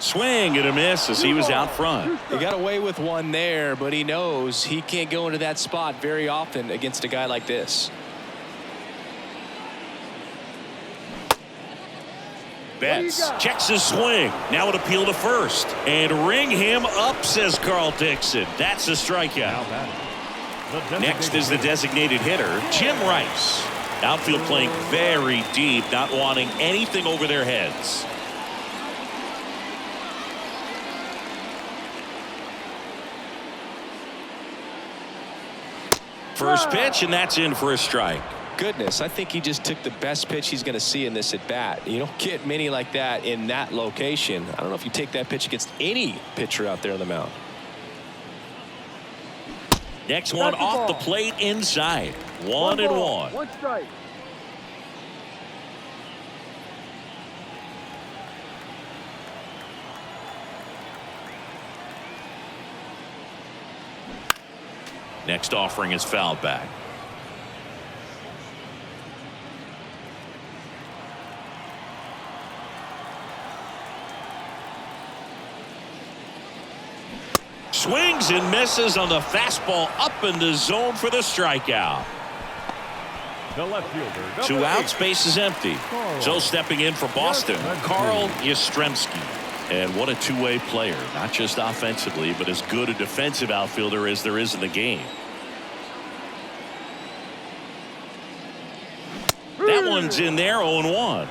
Swing and a miss as he was out front. He got away with one there, but he knows he can't go into that spot very often against a guy like this. Betts checks his swing. Now an appeal to first. And ring him up, says Carl Dixon. That's a strikeout. Next is the designated hitter, Jim Rice. Outfield playing very deep, not wanting anything over their heads. First pitch, and that's in for a strike. Goodness, I think he just took the best pitch he's going to see in this at bat. You don't get many like that in that location. I don't know if you take that pitch against any pitcher out there on the mound. Next one off the plate inside. 1-1. 1 strike. Next offering is fouled back. Swings and misses on the fastball up in the zone for the strikeout. The left fielder. 2 outs, base is empty. So stepping in for Boston, Carl Yastrzemski. And what a two-way player, not just offensively, but as good a defensive outfielder as there is in the game. That one's in there, 0-1.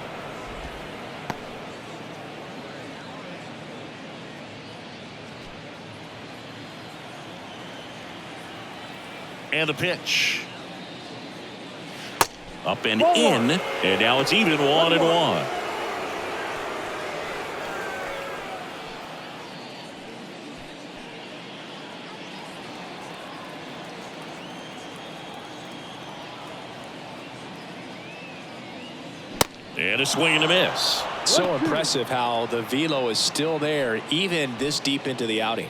And the pitch. Up and in, and now it's even 1-1. And a swing and a miss. So impressive how the velo is still there even this deep into the outing.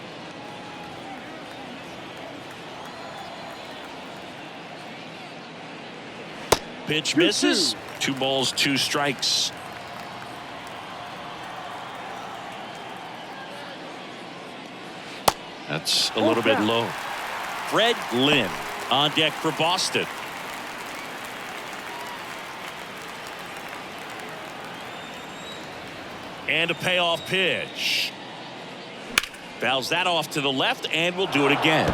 Pitch misses. 2 balls, 2 strikes. That's a little bit low. Fred Lynn on deck for Boston. And a payoff pitch. Fouls that off to the left, and we'll do it again.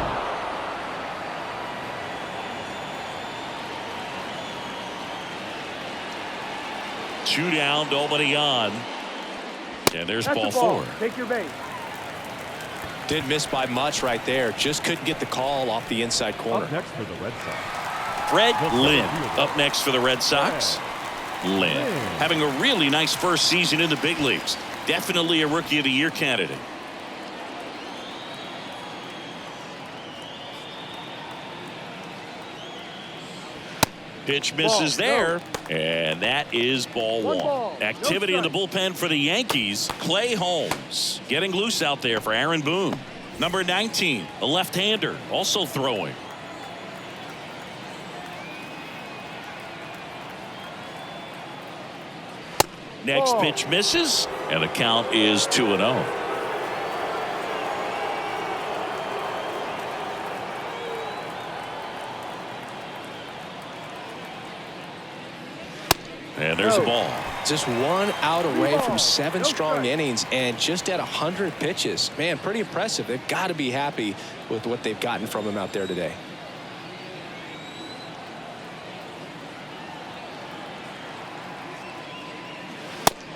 Two down, nobody on. And there's ball 4. Take your base. Didn't miss by much right there. Just couldn't get the call off the inside corner. Up next for the Red Sox. Fred Lynn up next for the Red Sox. Lynn having a really nice first season in the big leagues. Definitely a Rookie of the Year candidate. Pitch misses there, and that is ball one. Activity in the bullpen for the Yankees. Clay Holmes getting loose out there for Aaron Boone. Number 19, a left-hander, also throwing. Next pitch misses, and the count is 2-0. And there's a ball. Just 1 out away from 7 strong innings and just at 100 pitches. Man, pretty impressive. They've got to be happy with what they've gotten from him out there today.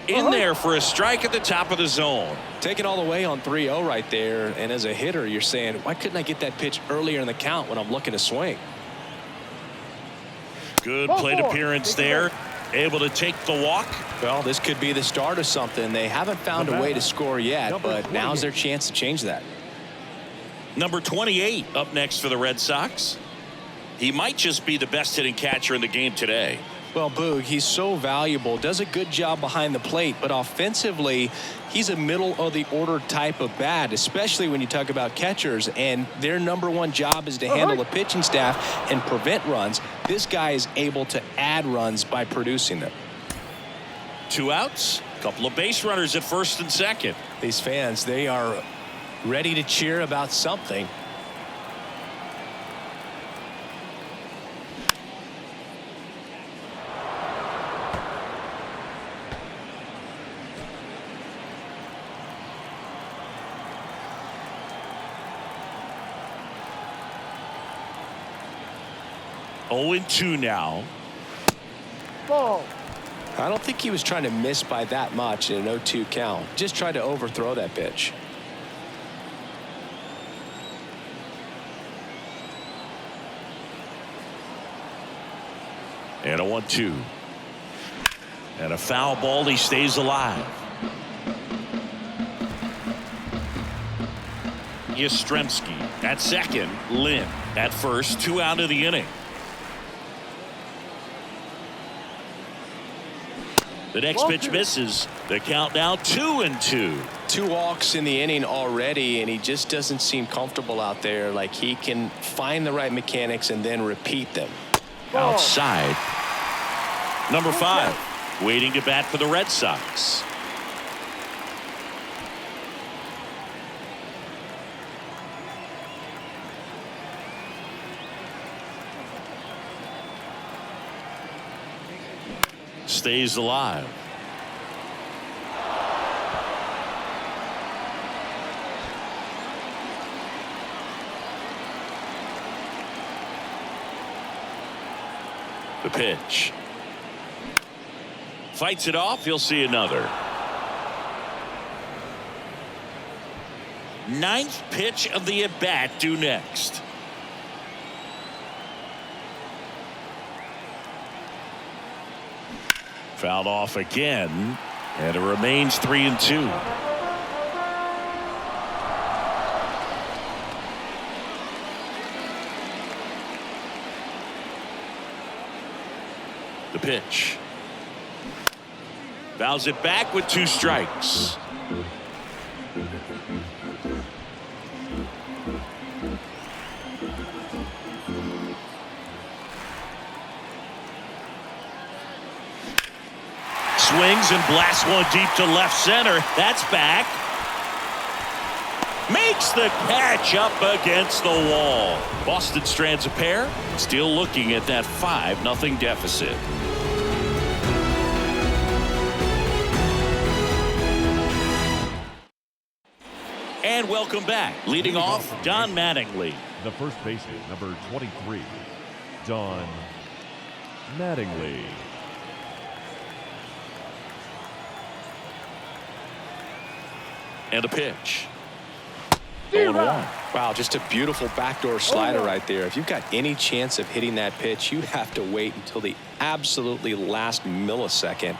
In there for a strike at the top of the zone. Taking all the way on 3-0 right there. And as a hitter, you're saying, why couldn't I get that pitch earlier in the count when I'm looking to swing? Good plate appearance there. Able to take the walk. Well, this could be the start of something. They haven't found a way to score yet, but now's their chance to change that. Number 28 up next for the Red Sox. He might just be the best hitting catcher in the game today. Well, Boog, he's so valuable, does a good job behind the plate, but offensively, he's a middle-of-the-order type of bat, especially when you talk about catchers, and their #1 job is to handle the pitching staff and prevent runs. This guy is able to add runs by producing them. 2 outs, a couple of base runners at first and second. These fans, they are ready to cheer about something. Oh, 0-2 now. Ball. I don't think he was trying to miss by that much in an 0-2 count. Just tried to overthrow that pitch. And a 1-2. And a foul ball. He stays alive. Yastrzemski at second. Lynn at first. 2 out of the inning. The next pitch misses. The count now 2-2. 2 walks in the inning already, and he just doesn't seem comfortable out there. Like he can find the right mechanics and then repeat them. Outside. Number 5 waiting to bat for the Red Sox. Stays alive. The pitch. Fights it off. He'll see another. 9th pitch of the at-bat due next. Fouled off again, and it remains 3-2. The pitch. Fouls it back with 2 strikes. Swings and blasts one deep to left center. That's back. Makes the catch up against the wall. Boston strands a pair. Still looking at that 5-0 deficit. And welcome back. Leading off, Jon Mattingly. The first baseman, number 23, Jon Mattingly. And a pitch. 0-1. Wow, just a beautiful backdoor slider right there. If you've got any chance of hitting that pitch, you have to wait until the absolutely last millisecond.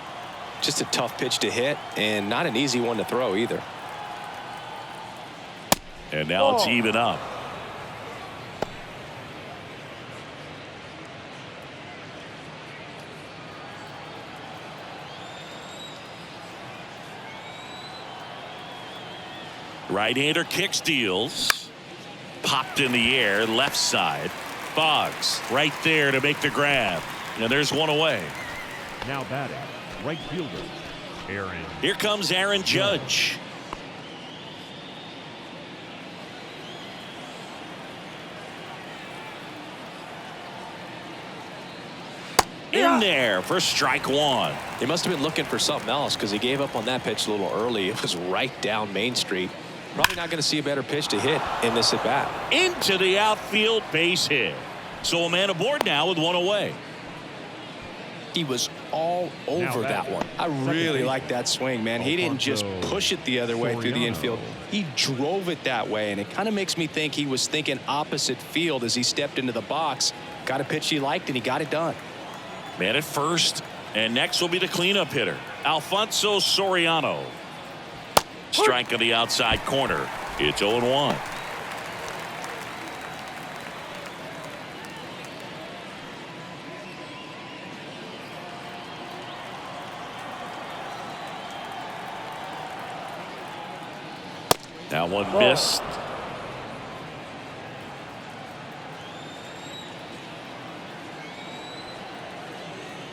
Just a tough pitch to hit, and not an easy one to throw either. And now it's even up. Right-hander kicks, deals. Popped in the air, left side. Boggs right there to make the grab. And there's one away. Now batting, right fielder, Aaron. Here comes Aaron Judge. In there for strike one. He must have been looking for something else because he gave up on that pitch a little early. It was right down Main Street. Probably not going to see a better pitch to hit in this at bat. Into the outfield, base hit. So a man aboard now with one away. He was all over that one. I really like that swing, man. He didn't just push it the other way through the infield. He drove it that way, and it kind of makes me think he was thinking opposite field as he stepped into the box. Got a pitch he liked, and he got it done. Man at first, and next will be the cleanup hitter, Alfonso Soriano. Strike on the outside corner. It's 0-1. Now one missed.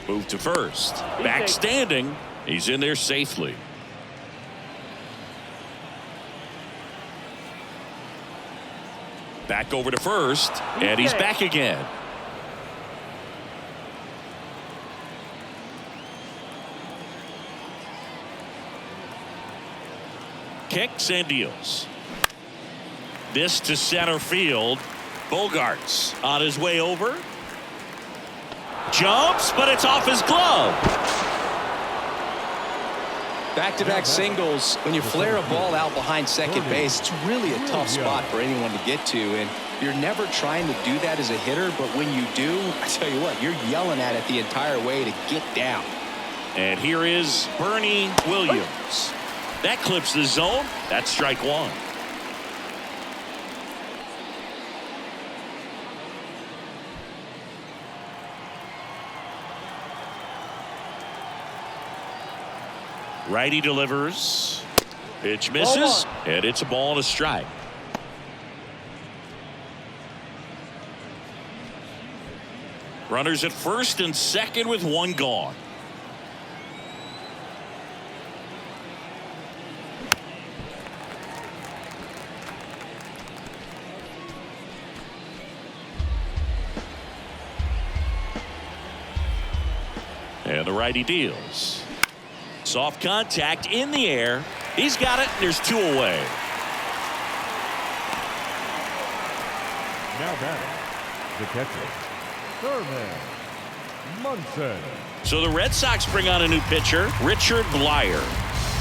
Move to first. Back standing. He's in there safely. Back over to first, and he's back again. Kicks and deals. This to center field. Bogarts on his way over. Jumps, but it's off his glove. Back-to-back singles. When you flare a ball out behind second base, it's really a tough spot for anyone to get to, and you're never trying to do that as a hitter, but when you do, I tell you what, you're yelling at it the entire way to get down. And here is Bernie Williams. That clips the zone. That's strike one. Righty delivers. Pitch misses, and it's a ball and a strike. Runners at first and second with one gone. And the righty deals. Soft contact in the air. He's got it. There's two away. Now batting, the catcher, Thurman MUNSON. So the Red Sox bring on a new pitcher, Richard Blyer.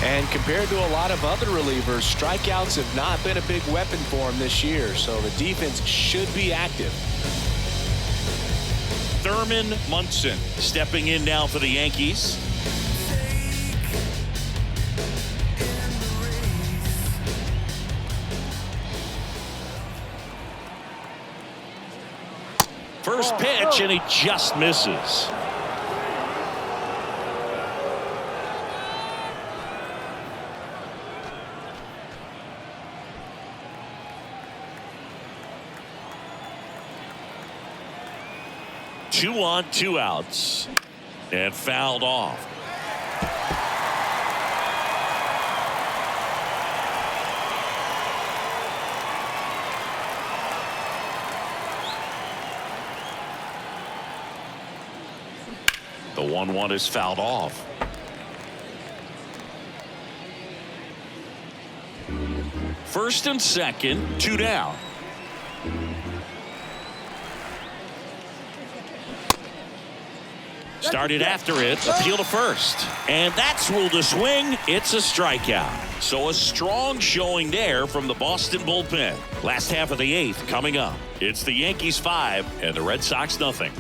And compared to a lot of other relievers, strikeouts have not been a big weapon for him this year, so the defense should be active. Thurman MUNSON stepping in now for the Yankees. First pitch, and he just misses. Two on, two outs, and fouled off. The 1-1 is fouled off. First and second, two down. Started after it, appeal to first. And that's ruled a swing. It's a strikeout. So a strong showing there from the Boston bullpen. Last half of the eighth coming up. It's the Yankees 5 and the Red Sox nothing.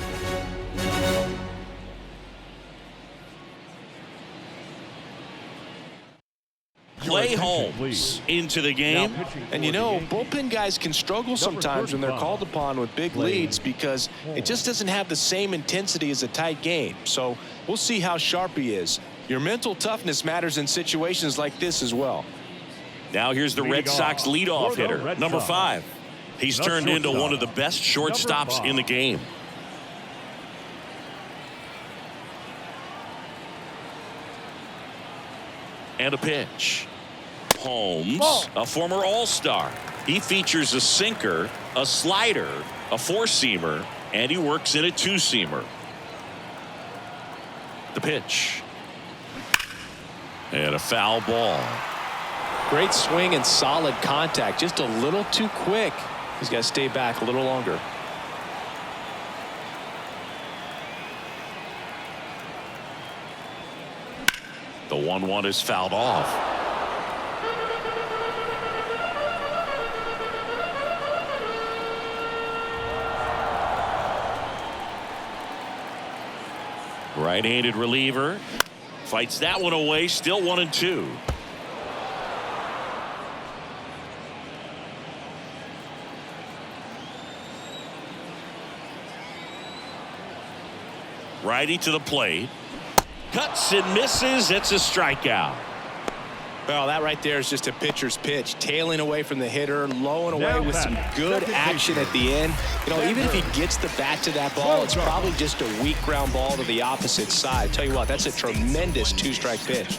Clay Holmes into the game. And you know, bullpen guys can struggle sometimes when they're called upon with big leads because it just doesn't have the same intensity as a tight game. So we'll see how sharp he is. Your mental toughness matters in situations like this as well. Now here's the Red Sox leadoff hitter, number 5. He's turned into one of the best shortstops in the game. And a pitch. Holmes, a former All-Star. He features a sinker, a slider, a four-seamer, and he works in a two-seamer. The pitch. And a foul ball. Great swing and solid contact. Just a little too quick. He's got to stay back a little longer. The 1-1 is fouled off. Right-handed reliever fights that one away. Still 1-2. Righty to the plate. Cuts and misses. It's a strikeout. Well, that right there is just a pitcher's pitch. Tailing away from the hitter, low and away with some good action at the end. You know, even if he gets the bat to that ball, it's probably just a weak ground ball to the opposite side. Tell you what, that's a tremendous two-strike pitch.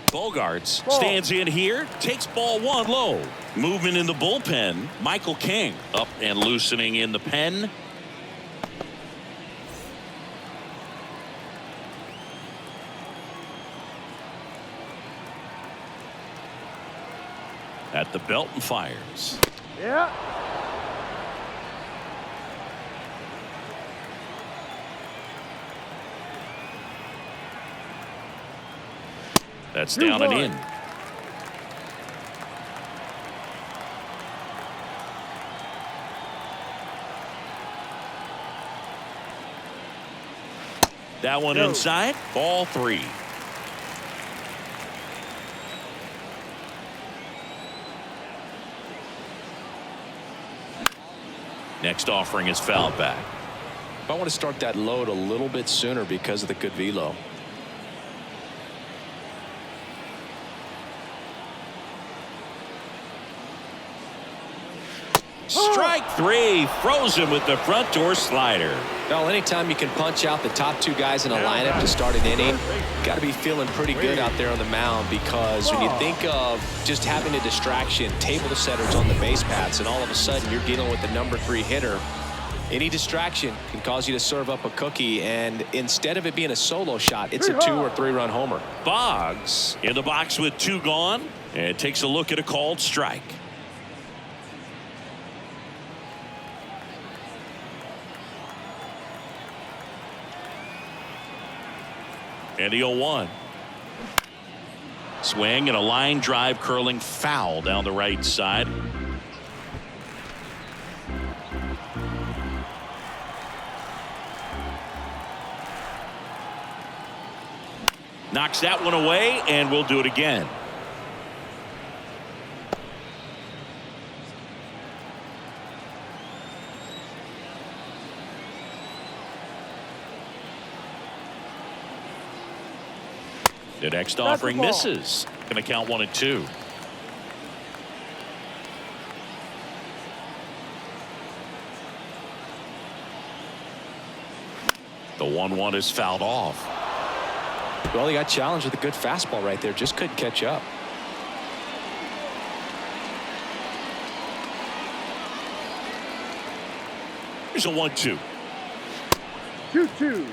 Bogarts stands in here, takes ball 1 low. Movement in the bullpen. Michael King up and loosening in the pen. At the belt and fires. Yeah. That's down and in. That one inside. Ball 3. Next offering is fouled back. I want to start that load a little bit sooner because of the good velo. Strike 3. Throws him with the front door slider. Well, anytime you can punch out the top 2 guys in a lineup to start an inning, got to be feeling pretty good out there on the mound, because when you think of just having a distraction, table setters on the base paths, and all of a sudden you're dealing with the number 3 hitter, any distraction can cause you to serve up a cookie, and instead of it being a solo shot, it's a 2 or 3 run homer. Boggs in the box with 2 gone, and takes a look at a called strike. And the 0-1. Swing and a line drive curling foul down the right side. Knocks that one away, and we'll do it again. The next offering misses. Going to count 1-2. The 1-1 is fouled off. Well, he got challenged with a good fastball right there. Just couldn't catch up. Here's a 1-2. 2-2.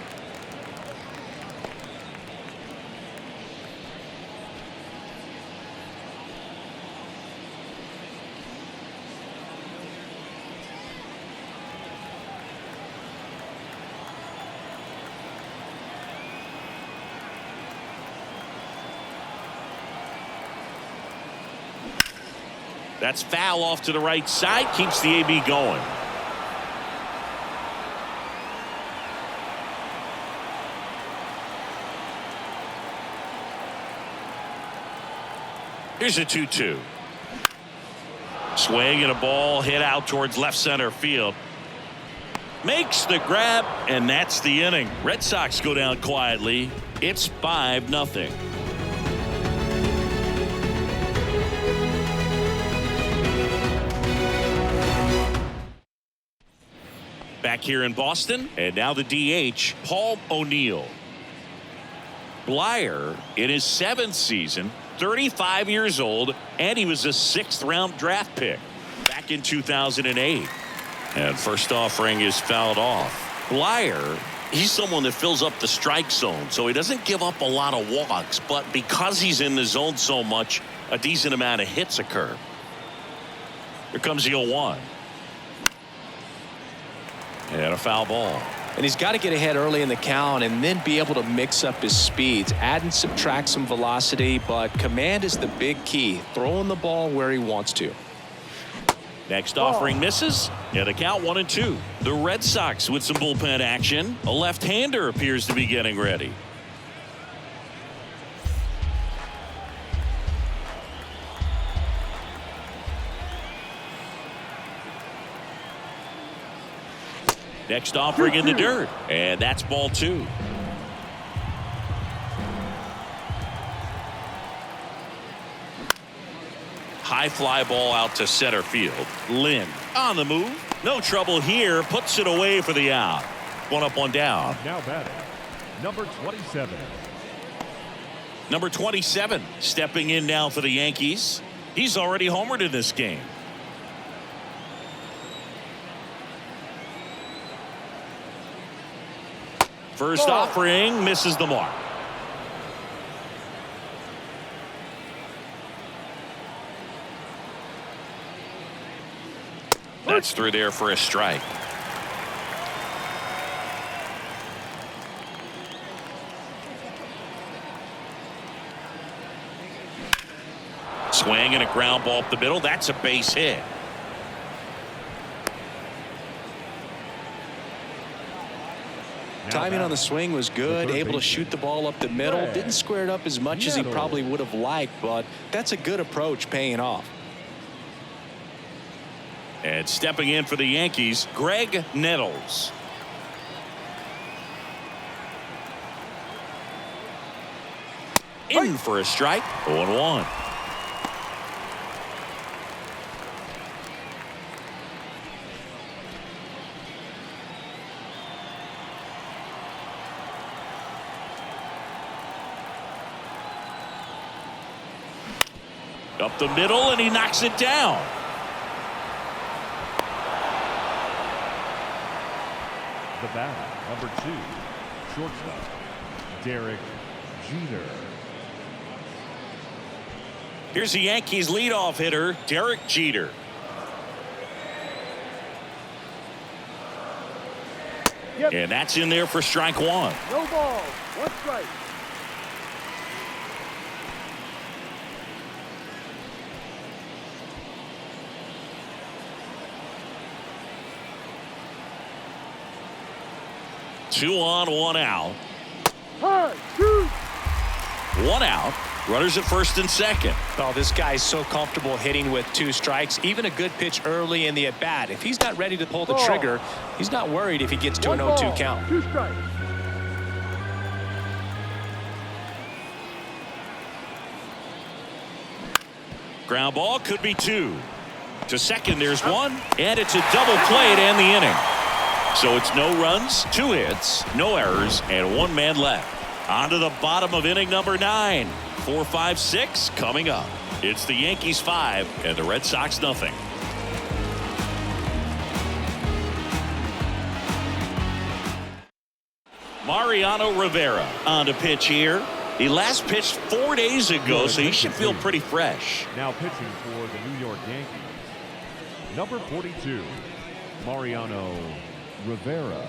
That's foul off to the right side. Keeps the AB going. Here's a 2-2. Swing and a ball hit out towards left center field. makes the grab, and that's the inning. Red Sox go down quietly. It's 5-0. Back here in Boston, and now the DH, Paul O'Neill. Blyer in his 7th season, 35 years old, and he was a 6th-round draft pick back in 2008. And first offering is fouled off. Blyer, he's someone that fills up the strike zone, so he doesn't give up a lot of walks, but because he's in the zone so much, a decent amount of hits occur. Here comes the 0-1. And a foul ball. And he's got to get ahead early in the count and then be able to mix up his speeds, add and subtract some velocity, but command is the big key, throwing the ball where he wants to. Next offering misses, and a count 1-2. The Red Sox with some bullpen action. A left-hander appears to be getting ready. Next offering in the dirt, and that's ball 2. High fly ball out to center field. Lynn on the move. No trouble here. Puts it away for the out. 1 up, 1 down. Now batting, number 27. Number 27 stepping in now for the Yankees. He's already homered in this game. First offering misses the mark. That's through there for a strike. Swing and a ground ball up the middle. That's a base hit. Timing on the swing was good, able to shoot the ball up the middle. Didn't square it up as much as he probably would have liked, but that's a good approach, paying off. And stepping in for the Yankees, Graig Nettles. In for a strike. 0-1. Up the middle, and he knocks it down. The batter, number 2, shortstop, Derek Jeter. Here's the Yankees leadoff hitter, Derek Jeter. Yep. And that's in there for strike 1. No ball. 1 strike. Two on, 1 out. 1, 2. 1 out. Runners at first and second. Oh, this guy's so comfortable hitting with 2 strikes. Even a good pitch early in the at-bat. If he's not ready to pull the trigger, he's not worried if he gets to an 0-2 count. 2 strikes. Ground ball could be 2. To second, there's 1. And it's a double play to end the inning. So it's no runs, 2 hits, no errors, and 1 man left. On to the bottom of inning number 9. 4, 5, 6 coming up. It's the Yankees 5 and the Red Sox nothing. Mariano Rivera on to pitch here. He last pitched 4 days ago, so he should feel pretty fresh. Now pitching for the New York Yankees, number 42, Mariano Rivera.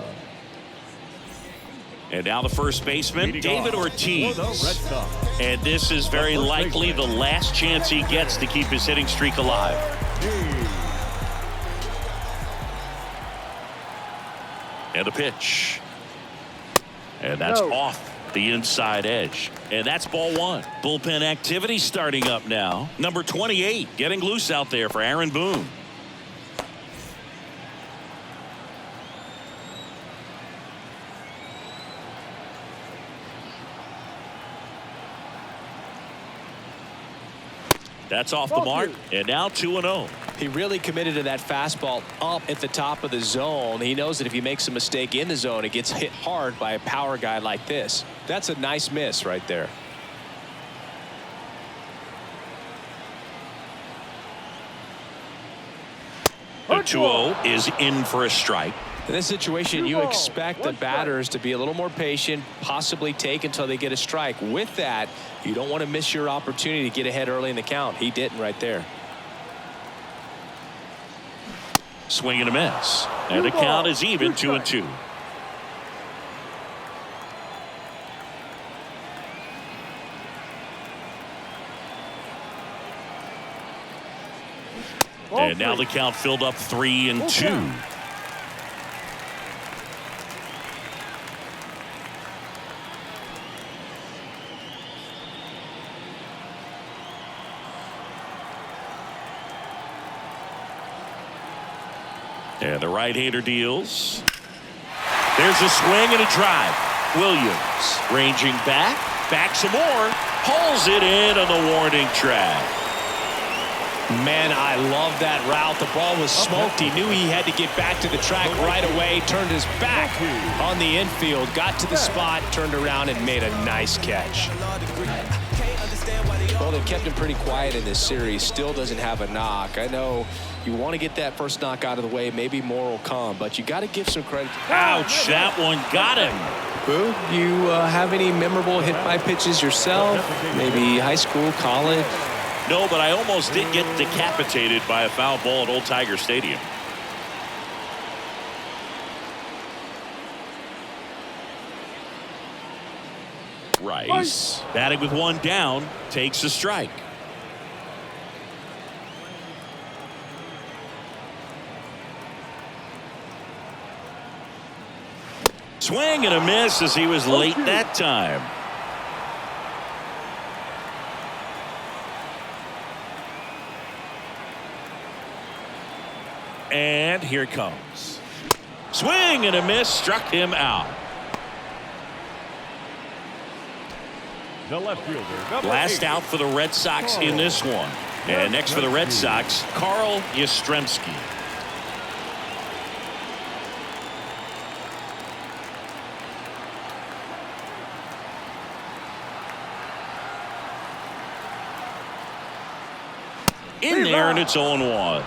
And now the first baseman, David Ortiz. For the Red Sox, And this is very likely the last chance he gets to keep his hitting streak alive. And a pitch. And that's off the inside edge. And that's ball 1. Bullpen activity starting up now. Number 28 getting loose out there for Aaron Boone. That's off the mark, and now 2-0. He really committed to that fastball up at the top of the zone. He knows that if he makes a mistake in the zone, it gets hit hard by a power guy like this. That's a nice miss right there. The 2-0 is in for a strike. In this situation, you expect the batters to be a little more patient, possibly take until they get a strike. With that, you don't want to miss your opportunity to get ahead early in the count. He didn't right there. Swing and a miss. And the count is even, 2-2. And now the count filled up 3-2. And the right-hander deals. There's a swing and a drive. Williams ranging back some more, pulls it in on the warning track. Man, I love that route. The ball was smoked. He knew he had to get back to the track right away. Turned his back on the infield, got to the spot, turned around and made a nice catch. Well, they kept him pretty quiet in this series. Still doesn't have a knock. I know you want to get that first knock out of the way. Maybe more will come, but you got to give some credit. Ouch, that one got him. Boo, you have any memorable hit-by pitches yourself? Maybe high school, college? No, but I almost did get decapitated by a foul ball at Old Tiger Stadium. Rice, batting with one down, takes a strike. Swing and a miss as he was late that time. And here it comes. Swing and a miss, struck him out. The left fielder, Last out for the Red Sox in this one. And next for the Red Sox, Carl Yastrzemski. In there, and it's 0-1.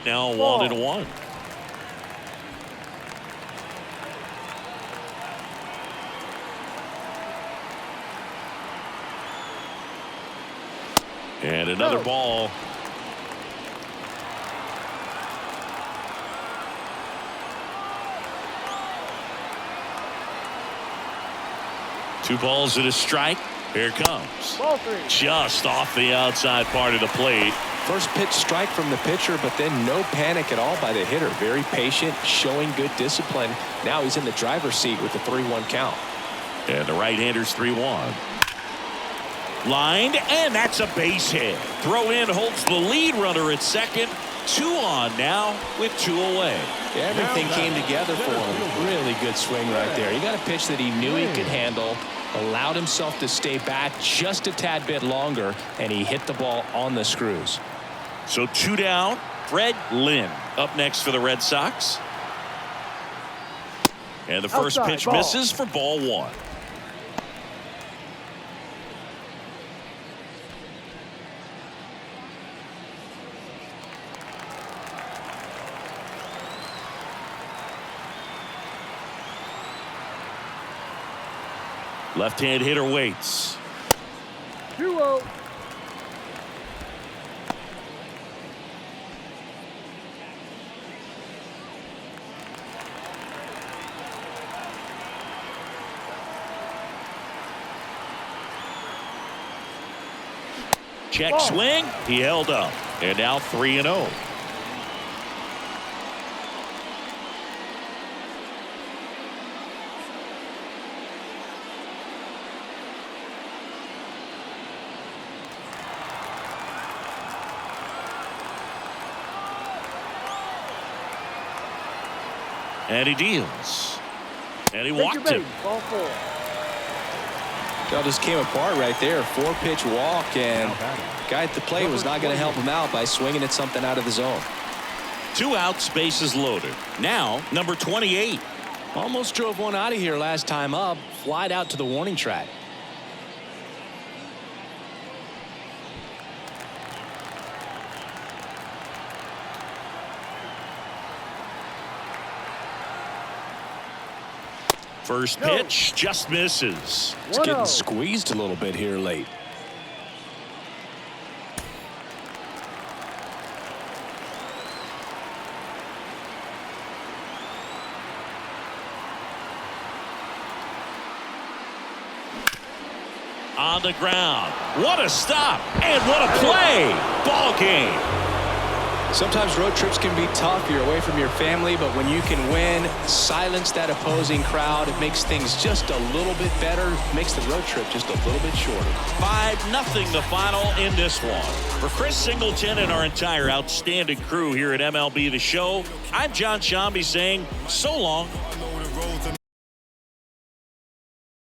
Now 1-1. And another ball. Two balls and a strike. Here it comes. Just off the outside part of the plate. First pitch strike from the pitcher, but then no panic at all by the hitter. Very patient, showing good discipline. Now he's in the driver's seat with the 3-1 count. And the right-hander's 3-1. Lined, and that's a base hit. Throw in holds the lead runner at second. 2 on now with 2 away. Everything came together for him. Really good swing right there. He got a pitch that he knew he could handle, allowed himself to stay back just a tad bit longer, and he hit the ball on the screws. So 2 down. Fred Lynn up next for the Red Sox. And the first pitch misses for ball 1. Left-hand hitter waits. 2-0. Check swing. He held up. And now 3-0. And he deals. And he Take your walked him. base. Ball 4. It all just came apart right there. 4-pitch walk, and guy at the plate was not going to help him out by swinging at something out of the zone. 2 outs, bases loaded. Now, number 28. Almost drove one out of here last time up. Flied out to the warning track. First pitch just misses. It's getting squeezed a little bit here late. On the ground. What a stop and what a play. Ball game. Sometimes road trips can be tough. You're away from your family, but when you can win, silence that opposing crowd, it makes things just a little bit better, makes the road trip just a little bit shorter. 5-0 the final in this one. For Chris Singleton and our entire outstanding crew here at MLB The Show, I'm John Shambi saying so long